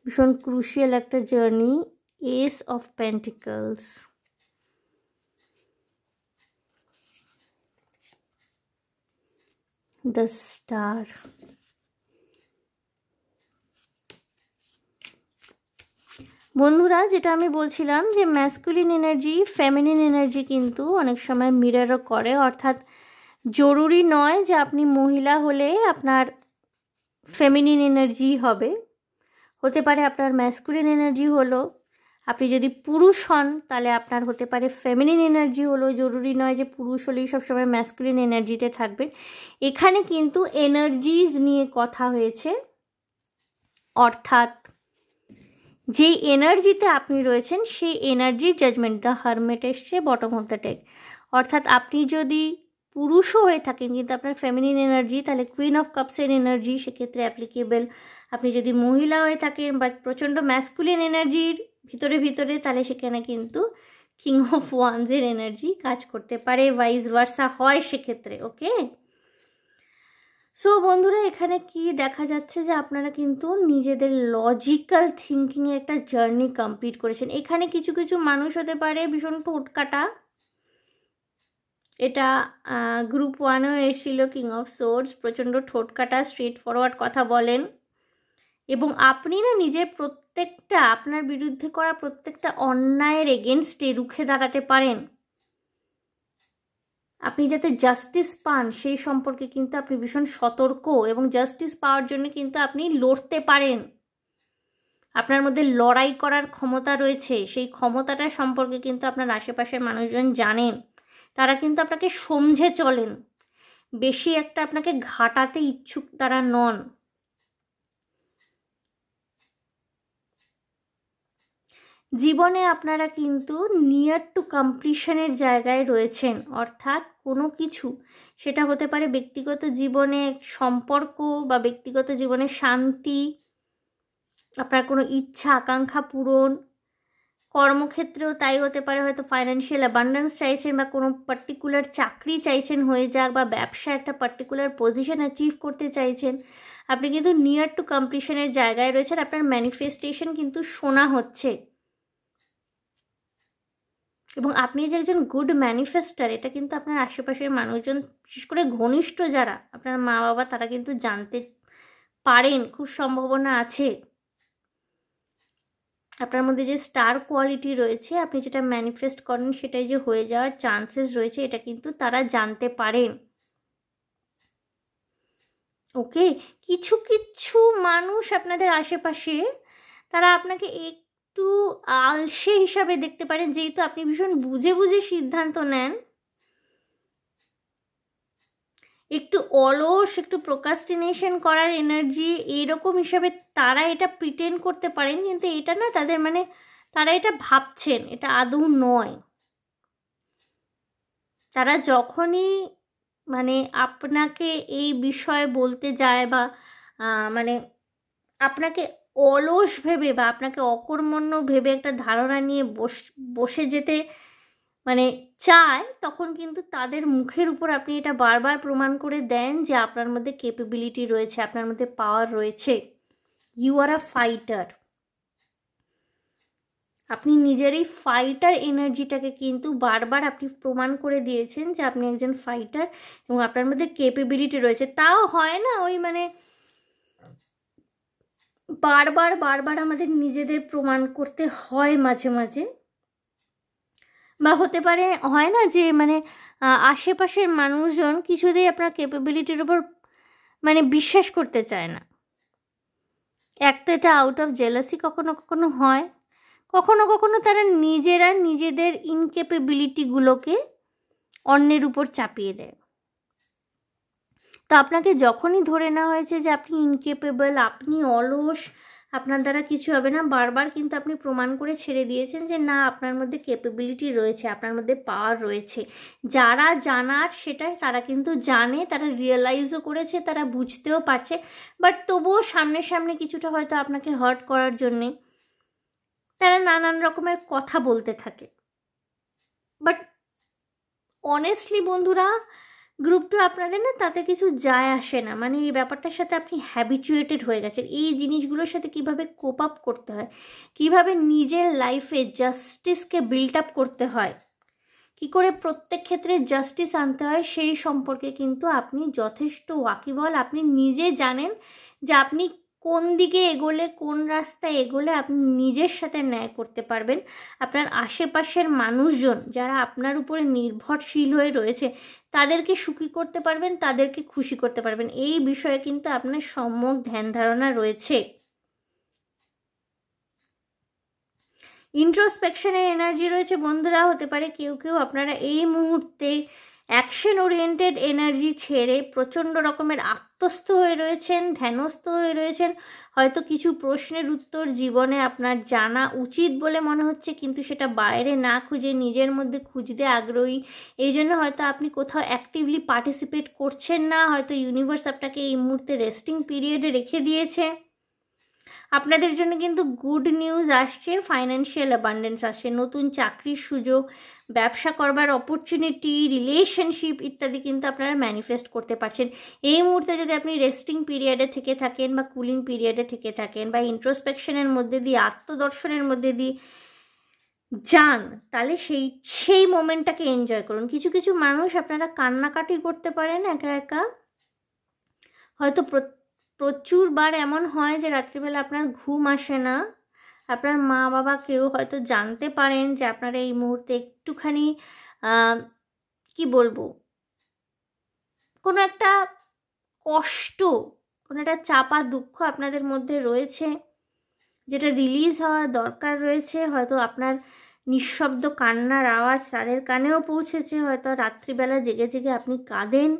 Speaker 1: ভীষণ ক্রুশিয়াল একটা journey. S of pentacles, the star. বন্ধুরা, যেটা আমি বলছিলাম যে ম্যাসকুলিন এনার্জি ফেমিনিন এনার্জি কিন্তু অনেক সময় মিররও করে, অর্থাৎ জরুরি নয় যে আপনি মহিলা হলে আপনার ফেমিনিন এনার্জি হবে, হতে পারে আপনার ম্যাসকুলিন এনার্জি হলো। আপনি যদি পুরুষ হন তাহলে আপনার হতে পারে ফেমিনিন এনার্জি হলো। জরুরি নয় যে পুরুষ হলেই সবসময় ম্যাসকুলিন এনার্জিতে থাকবেন। এখানে কিন্তু এনার্জিজ নিয়ে কথা হয়েছে, অর্থাৎ যে এনার্জিতে আপনি রয়েছেন সেই এনার্জির জাজমেন্ট। দ্য হারমেট এসছে বটম অফ দ্য ডেক, অর্থাৎ আপনি যদি পুরুষও হয়ে থাকেন কিন্তু আপনার ফেমিনিন এনার্জি, তাহলে কুইন অফ কাপসের এনার্জি সেক্ষেত্রে অ্যাপ্লিকেবল। আপনি যদি মহিলা হয়ে থাকেন বা প্রচণ্ড ম্যাসকুলিন এনার্জির ভিতরে ভিতরে, তাহলে সেখানে কিন্তু কিং অফ ওয়ান্সের এনার্জি কাজ করতে পারে, ভাইস ভার্সা হয় সেক্ষেত্রে। ওকে, সো বন্ধুরা, এখানে কি দেখা যাচ্ছে যে আপনারা কিন্তু নিজেদের লজিক্যাল থিঙ্কিংয়ে একটা জার্নি কমপ্লিট করেছেন। এখানে কিছু কিছু মানুষ হতে পারে ভীষণ ঠোঁটকাটা, এটা গ্রুপ 1-ও এসেছিল কিং অফ সোর্ডস, প্রচণ্ড ঠোঁটকাটা, স্ট্রেট ফরওয়ার্ড কথা বলেন। এবং আপনি না নিজের প্রত্যেকটা আপনার বিরুদ্ধে করা প্রত্যেকটা অন্যায়ের এগেনস্টে রুখে দাঁড়াতে পারেন। আপনি যাতে জাস্টিস পান সেই সম্পর্কে কিন্তু আপনি ভীষণ সতর্ক, এবং জাস্টিস পাওয়ার জন্য কিন্তু আপনি লড়তে পারেন। আপনার মধ্যে লড়াই করার ক্ষমতা রয়েছে, সেই ক্ষমতাটা সম্পর্কে কিন্তু আপনার আশেপাশের মানুষজন জানেন, তারা কিন্তু আপনাকে সমঝে চলেন, বেশি একটা আপনাকে ঘাটাতে ইচ্ছুক তারা নন। জীবনে আপনারা কিন্তু নিয়ার টু কমপ্লিশনের জায়গায় রয়েছেন, অর্থাৎ কোনো কিছু, সেটা হতে পারে ব্যক্তিগত জীবনে সম্পর্ক বা ব্যক্তিগত জীবনে শান্তি, আপনার কোনো ইচ্ছা আকাঙ্ক্ষা পূরণ, কর্মক্ষেত্রেও তাই হতে পারে, হয়তো ফাইন্যান্সিয়াল অ্যাবান্ডেন্স চাইছেন বা কোনো পার্টিকুলার চাকরি চাইছেন হয়ে যাক, বা ব্যবসা একটা পার্টিকুলার পজিশন অ্যাচিভ করতে চাইছেন। আপনি কিন্তু নিয়ার টু কমপ্লিশনের জায়গায় রয়েছেন, আপনার ম্যানিফেস্টেশন কিন্তু শোনা হচ্ছে। এবং আপনি যে একজন গুড ম্যানিফেস্টার, এটা কিন্তু আপনার আশেপাশের মানুষজন, বিশেষ করে ঘনিষ্ঠ যারা আপনার মা বাবা, তারা কিন্তু জানতে পারেন, খুব সম্ভাবনা আছে। আপনার মধ্যে যে স্টার কোয়ালিটি রয়েছে, আপনি যেটা ম্যানিফেস্ট করেন সেটাই যে হয়ে যাওয়ার চান্সেস রয়েছে, এটা কিন্তু তারা জানতে পারেন। ওকে, কিছু কিছু মানুষ আপনাদের আশেপাশে, তারা আপনাকে একটু আলসে হিসাবে দেখতে পারেন, যেহেতু আপনি ভীষণ বুঝে বুঝে সিদ্ধান্ত নেন, একটু অলস, একটু প্রোকাস্টিনেশন করার এনার্জি, এইরকম হিসাবে তারা এটা প্রিটেন্ড করতে পারেন, কিন্তু এটা না তাদের মানে, তারা এটা ভাবছেন, এটা আদৌ নয়। তারা যখনই মানে আপনাকে এই বিষয়ে বলতে যায় বা মানে আপনাকে অলস ভেবে বা আপনাকে অকর্মণ্য ভেবে একটা ধারণা নিয়ে বসে যেতে মানে চায়, তখন কিন্তু তাদের মুখের উপর আপনি এটা বারবার প্রমাণ করে দেন যে আপনার মধ্যে ক্যাপাবিলিটি রয়েছে, আপনার মধ্যে পাওয়ার রয়েছে। You are a fighter. আপনি নিজের এই ফাইটার এনার্জিটাকে কিন্তু বারবার আপনি প্রমাণ করে দিয়েছেন যে আপনি একজন ফাইটার এবং আপনার মধ্যে ক্যাপাবিলিটি রয়েছে। তাও হয় না ওই মানে বারবার বারবার আমাদের নিজেদের প্রমাণ করতে হয় মাঝে মাঝে, বা হতে পারে হয় না যে মানে আশেপাশের মানুষজন কিছুতেই আপনার ক্যাপাবিলিটির উপর মানে বিশ্বাস করতে চায় না। এক তো এটা আউট অফ জেলাসি কখনো কখনো হয়, কখনো কখনো তারা নিজেরা নিজেদের ইনক্যাপাবিলিটিগুলোকে অন্যের উপর চাপিয়ে দেয়। তো আপনাকে যখনই ধরে নেওয়া হয়েছে যে আপনি ইনকেপেবল, আপনি অলস, আপনার দ্বারা কিছু হবে না, বারবার কিন্তু আপনি প্রমাণ করে ছেড়ে দিয়েছেন যে না, আপনার মধ্যে ক্যাপাবিলিটি রয়েছে, আপনার মধ্যে পাওয়ার রয়েছে। যারা জানার সেটাই তারা কিন্তু জানে, তারা রিয়েলাইজও করেছে, তারা বুঝতেও পারছে, বাট তবুও সামনে সামনে কিছুটা হয়তো আপনাকে হার্ট করার জন্যে তারা নানান রকমের কথা বলতে থাকে। বাট অনেস্টলি বন্ধুরা, গ্রুপ টু আপনাদের না তাতে কিছু যায় আসে না, মানে এই ব্যাপারটার সাথে আপনি হ্যাবিচুয়েটেড হয়ে গেছেন। এই জিনিসগুলোর সাথে কিভাবে কোপ আপ করতে হয়, কিভাবে নিজের লাইফে জাস্টিসকে বিল্ড আপ করতে হয়, কি করে প্রত্যেক ক্ষেত্রে জাস্টিস আনতে হয়, সেই সম্পর্কে কিন্তু আপনি যথেষ্ট ওয়াকিবল। আপনি নিজে জানেন যে আপনি কোন দিকে এগোলে, কোন রাস্তায় এগোলে আপনি নিজের সাথে ন্যায় করতে পারবেন, আপনার আশেপাশের মানুষজন যারা আপনার উপরে নির্ভরশীল হয়ে রয়েছে তাদেরকে সুখী করতে পারবেন, তাদেরকে খুশি করতে পারবেন। এই বিষয়ে কিন্তু আপনার সম্যক ধ্যান ধারণা রয়েছে। ইন্ট্রোস্পেকশনের এনার্জি রয়েছে বন্ধুরা। হতে পারে কেউ কেউ আপনারা এই মুহূর্তে অ্যাকশন ওরিয়েন্টেড এনার্জি ছেড়ে প্রচণ্ড রকমের আত্মস্থ হয়ে রয়েছেন, ধ্যানস্থ হয়ে রয়েছেন। হয়তো কিছু প্রশ্নের উত্তর জীবনে আপনার জানা উচিত বলে মনে হচ্ছে, কিন্তু সেটা বাইরে না খুঁজে নিজের মধ্যে খুঁজতে আগ্রহী। এই জন্য হয়তো আপনি কোথাও অ্যাক্টিভলি পার্টিসিপেট করছেন না, হয়তো ইউনিভার্স আপনাকে এই মুহূর্তে রেস্টিং পিরিয়ডে রেখে দিয়েছে। আপনাদের জন্য কিন্তু গুড নিউজ আসছে, ফাইন্যান্সিয়াল অ্যাবান্ডেন্স আসছে, নতুন চাকরির সুযোগ, ব্যবসা করবার অপরচুনিটি, রিলেশনশিপ ইত্যাদি কিন্তু আপনারা ম্যানিফেস্ট করতে পারছেন। এই মুহূর্তে যদি আপনি রেস্টিং পিরিয়ডে থেকে থাকেন বা কুলিং পিরিয়ডে থেকে থাকেন বা ইন্ট্রোস্পেকশনের মধ্যে দিয়ে, আত্মদর্শনের মধ্যে দিয়ে যান, তাহলে সেই মোমেন্টটাকে এনজয় করুন। কিছু কিছু মানুষ আপনারা কান্নাকাটি করতে পারেন একা একা, হয়তো প্রচুরবার এমন হয় যে রাত্রিবেলা আপনার ঘুম আসে না, আপনার মা বাবা কেউ হয়তো জানতে পারেন যে আপনারা এই মুহূর্তে একটুখানি কি বলবো, কোনো একটা কষ্ট, কোনো একটা চাপা দুঃখ আপনাদের মধ্যে রয়েছে, যেটা রিলিজ হওয়ার দরকার রয়েছে। হয়তো আপনার নিঃশব্দ কান্নার আওয়াজ তাদের কানেও পৌঁছেছে, হয়তো রাত্রিবেলা জেগে জেগে আপনি কাঁদেন,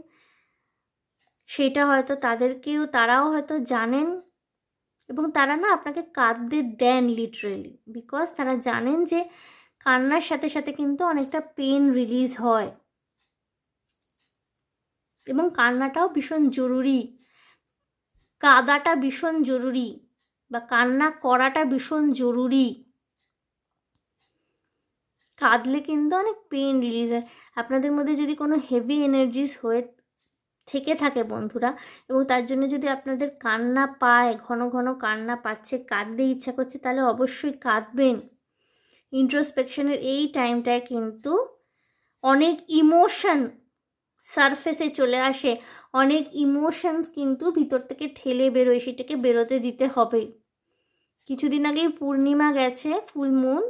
Speaker 1: সেটা হয়তো তারাও হয়তো জানেন। এবং তারা না আপনাকে কাঁদতে দেন লিটারেলি, বিকজ তারা জানেন যে কান্নার সাথে সাথে কিন্তু অনেকটা পেন রিলিজ হয়, এবং কান্নাটাও ভীষণ জরুরি, কাঁদাটা ভীষণ জরুরি, বা কান্না করাটা ভীষণ জরুরি। কাঁদলে কিন্তু অনেক পেন রিলিজ হয়। আপনাদের মধ্যে যদি কোনো হেভি এনার্জিস হয়ে থেকে থাকে বন্ধুরা, এবং তার জন্য যদি আপনাদের কান্না পায়, ঘন ঘন কান্না পাচ্ছে, কাঁদতে ইচ্ছা করছে, তাহলে অবশ্যই কাঁদবেন। ইন্ট্রোস্পেকশনের এই টাইমটায় কিন্তু অনেক ইমোশন সারফেসে চলে আসে, অনেক ইমোশনস কিন্তু ভিতর থেকে ঠেলে বেরোয়, সেটাকে বেরোতে দিতে হবে। কিছুদিন আগেই পূর্ণিমা গেছে, ফুল মুন,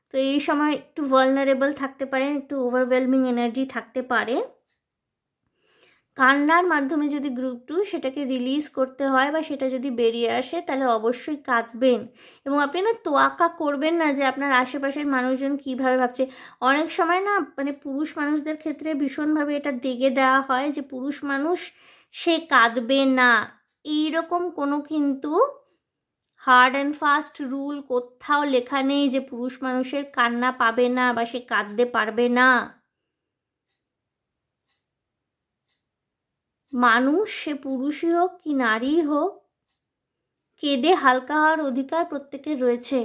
Speaker 1: তো এই সময় একটু ভালনারেবল থাকতে পারেন, একটু ওভারওয়েলমিং এনার্জি থাকতে পারে। কান্নার মাধ্যমে যদি গ্রুপ 2 সেটাকে রিলিজ করতে হয় বা সেটা যদি বেরিয়ে আসে, তাহলে অবশ্যই কাঁদবেন। এবং আপনি না তোয়াক্কা করবেন না যে আপনার আশেপাশের মানুষজন কীভাবে ভাবছে। অনেক সময় না মানে পুরুষ মানুষদের ক্ষেত্রে ভীষণভাবে এটা দেগে দেওয়া হয় যে পুরুষ মানুষ সে কাঁদবে না। এইরকম কোনো কিন্তু হার্ড অ্যান্ড ফাস্ট রুল কোথাও লেখা নেই যে পুরুষ মানুষের কান্না পাবে না বা সে কাঁদতে পারবে না। মানুষ, সে পুরুষই হোক কি নারী হোক, কেঁদে হালকা হওয়ার অধিকার প্রত্যেকের রয়েছে।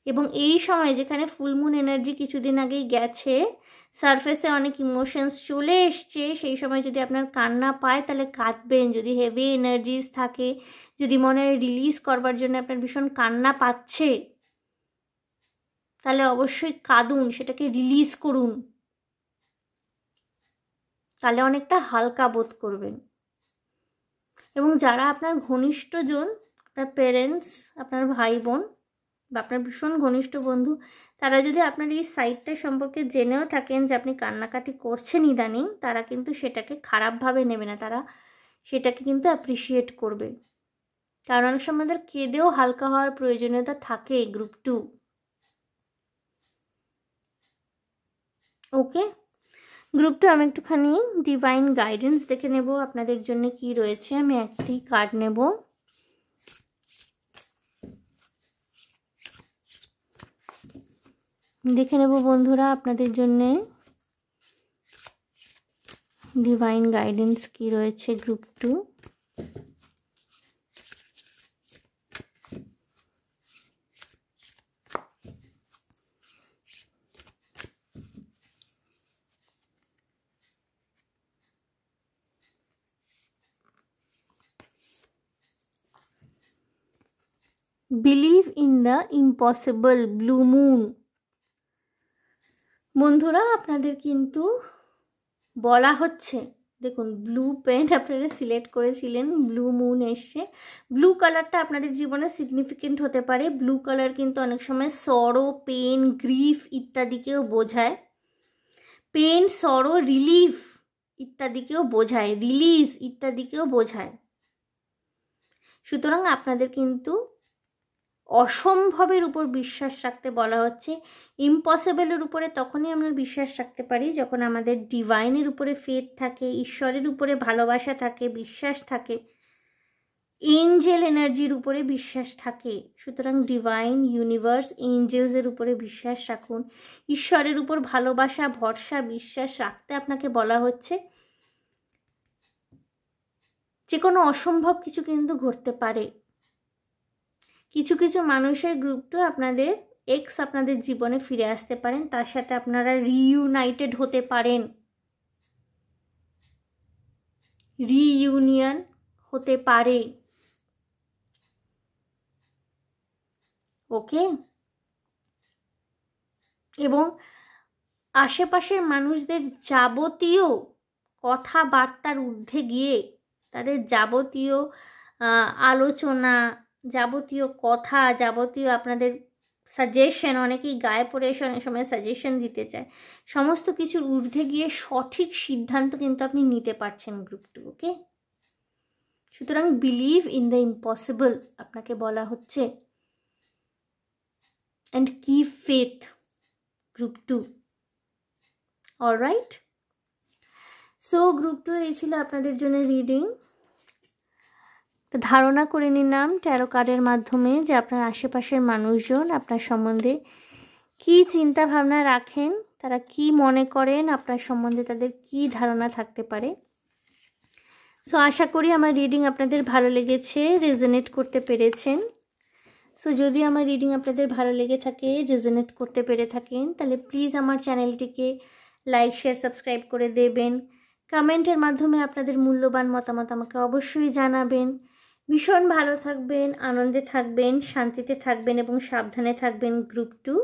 Speaker 1: এবং এই সময় যেখানে ফুলমুন এনার্জি কিছুদিন আগেই গেছে, সারফেসে অনেক ইমোশনস চলে এসছে, সেই সময় যদি আপনার কান্না পায় তাহলে কাঁদবেন। যদি হেভি এনার্জিস থাকে, যদি মনে হয় রিলিজ করবার জন্য আপনার ভীষণ কান্না পাচ্ছে, তাহলে অবশ্যই কাঁদুন, সেটাকে রিলিজ করুন, তাহলে অনেকটা হালকা বোধ করবেন। এবং যারা আপনার ঘনিষ্ঠজন, আপনার পেরেন্টস, আপনার ভাই বোন বা আপনার ভীষণ ঘনিষ্ঠ বন্ধু, তারা যদি আপনার এই সাইডটা সম্পর্কে জেনেও থাকেন যে আপনি কান্নাকাটি করছেন ইদানিং, তারা কিন্তু সেটাকে খারাপভাবে নেবে না, তারা সেটাকে কিন্তু অ্যাপ্রিসিয়েট করবে। কারণ অনেক সময় আমাদের কেঁদেও হালকা হওয়ার প্রয়োজনীয়তা থাকে গ্রুপ 2। ওকে, গ্রুপ 2 আমি একটুখানি ডিভাইন গাইডেন্স দেখে নেব আপনাদের জন্য কি রয়েছে। আমি একটি কার্ড নেব। দেখে নেব বন্ধুরা আপনাদের জন্য ডিভাইন গাইডেন্স কি রয়েছে group 2। Believe in the impossible, blue moon. বন্ধুরা আপনাদের কিন্তু বলা হচ্ছে, দেখুন ব্লু পেন্ট আপনারা সিলেক্ট করেছিলেন, ব্লু মুন এসছে। ব্লু কালারটা আপনাদের জীবনে সিগনিফিকেন্ট হতে পারে। ব্লু কালার কিন্তু অনেক সময় সরো, পেন, গ্রিফ ইত্যাদিকেও বোঝায়। পেন, সরো, রিলিফ ইত্যাদিকেও বোঝায়, রিলিজ ইত্যাদিকেও বোঝায়। সুতরাং আপনাদের কিন্তু অসম্ভবের উপর বিশ্বাস রাখতে বলা হচ্ছে। ইম্পসিবলের উপরে তখনই আমরা বিশ্বাস রাখতে পারি যখন আমাদের ডিভাইনের উপরে ফেথ থাকে, ঈশ্বরের উপরে ভালোবাসা থাকে, বিশ্বাস থাকে, এঞ্জেল এনার্জির উপরে বিশ্বাস থাকে। সুতরাং ডিভাইন, ইউনিভার্স, এঞ্জেলসের উপরে বিশ্বাস রাখুন। ঈশ্বরের উপর ভালোবাসা, ভরসা, বিশ্বাস রাখতে আপনাকে বলা হচ্ছে। যে কোনো অসম্ভব কিছু কিন্তু ঘটতে পারে। কিছু কিছু মানুষের গ্রুপ 2 আপনাদের এক্স আপনাদের জীবনে ফিরে আসতে পারেন, তার সাথে আপনারা রিইউনাইটেড হতে পারেন, রিইউনিয়ন হতে পারে। ওকে, এবং আশেপাশের মানুষদের যাবতীয় কথাবার্তার ঊর্ধ্বে গিয়ে তাদের যাবতীয় আলোচনা, যাবতীয় কথা, যাবতীয় আপনাদের সাজেশন, অনেকেই গায়ে পড়ে এসে অনেক সময় সাজেশন দিতে চায়, সমস্ত কিছুর ঊর্ধ্বে গিয়ে সঠিক সিদ্ধান্ত কিন্তু আপনি নিতে পারছেন গ্রুপ 2। ওকে, সুতরাং বিলিভ ইন দ্য ইম্পসিবল আপনাকে বলা হচ্ছে, and keep faith group 2। Alright, so group 2 এই ছিল আপনাদের জন্য রিডিং। তো ধারণা করে নিলাম ট্যারো কার্ডের মাধ্যমে যে আপনার আশেপাশের মানুষজন আপনার সম্বন্ধে কী চিন্তা ভাবনা রাখেন, তারা কি মনে করেন আপনার সম্বন্ধে, তাদের কি ধারণা থাকতে পারে। সো আশা করি আমার রিডিং আপনাদের ভালো লেগেছে, রেজোনেট করতে পেরেছেন। সো যদি আমার রিডিং আপনাদের ভালো লেগে থাকে, রেজোনেট করতে পেরে থাকেন, তাহলে প্লিজ আমার চ্যানেলটিকে লাইক, শেয়ার, সাবস্ক্রাইব করে দেবেন। কমেন্টের মাধ্যমে আপনাদের মূল্যবান মতামত আমাকে অবশ্যই জানাবেন। ভীষণ ভালো থাকবেন, আনন্দে থাকবেন, শান্তিতে থাকবেন এবং সাবধানে থাকবেন। গ্রুপ 2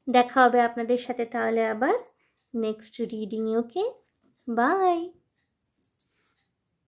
Speaker 1: দেখা হবে আপনাদের সাথে তাহলে আবার নেক্সট রিডিংয়ে। Okay, by.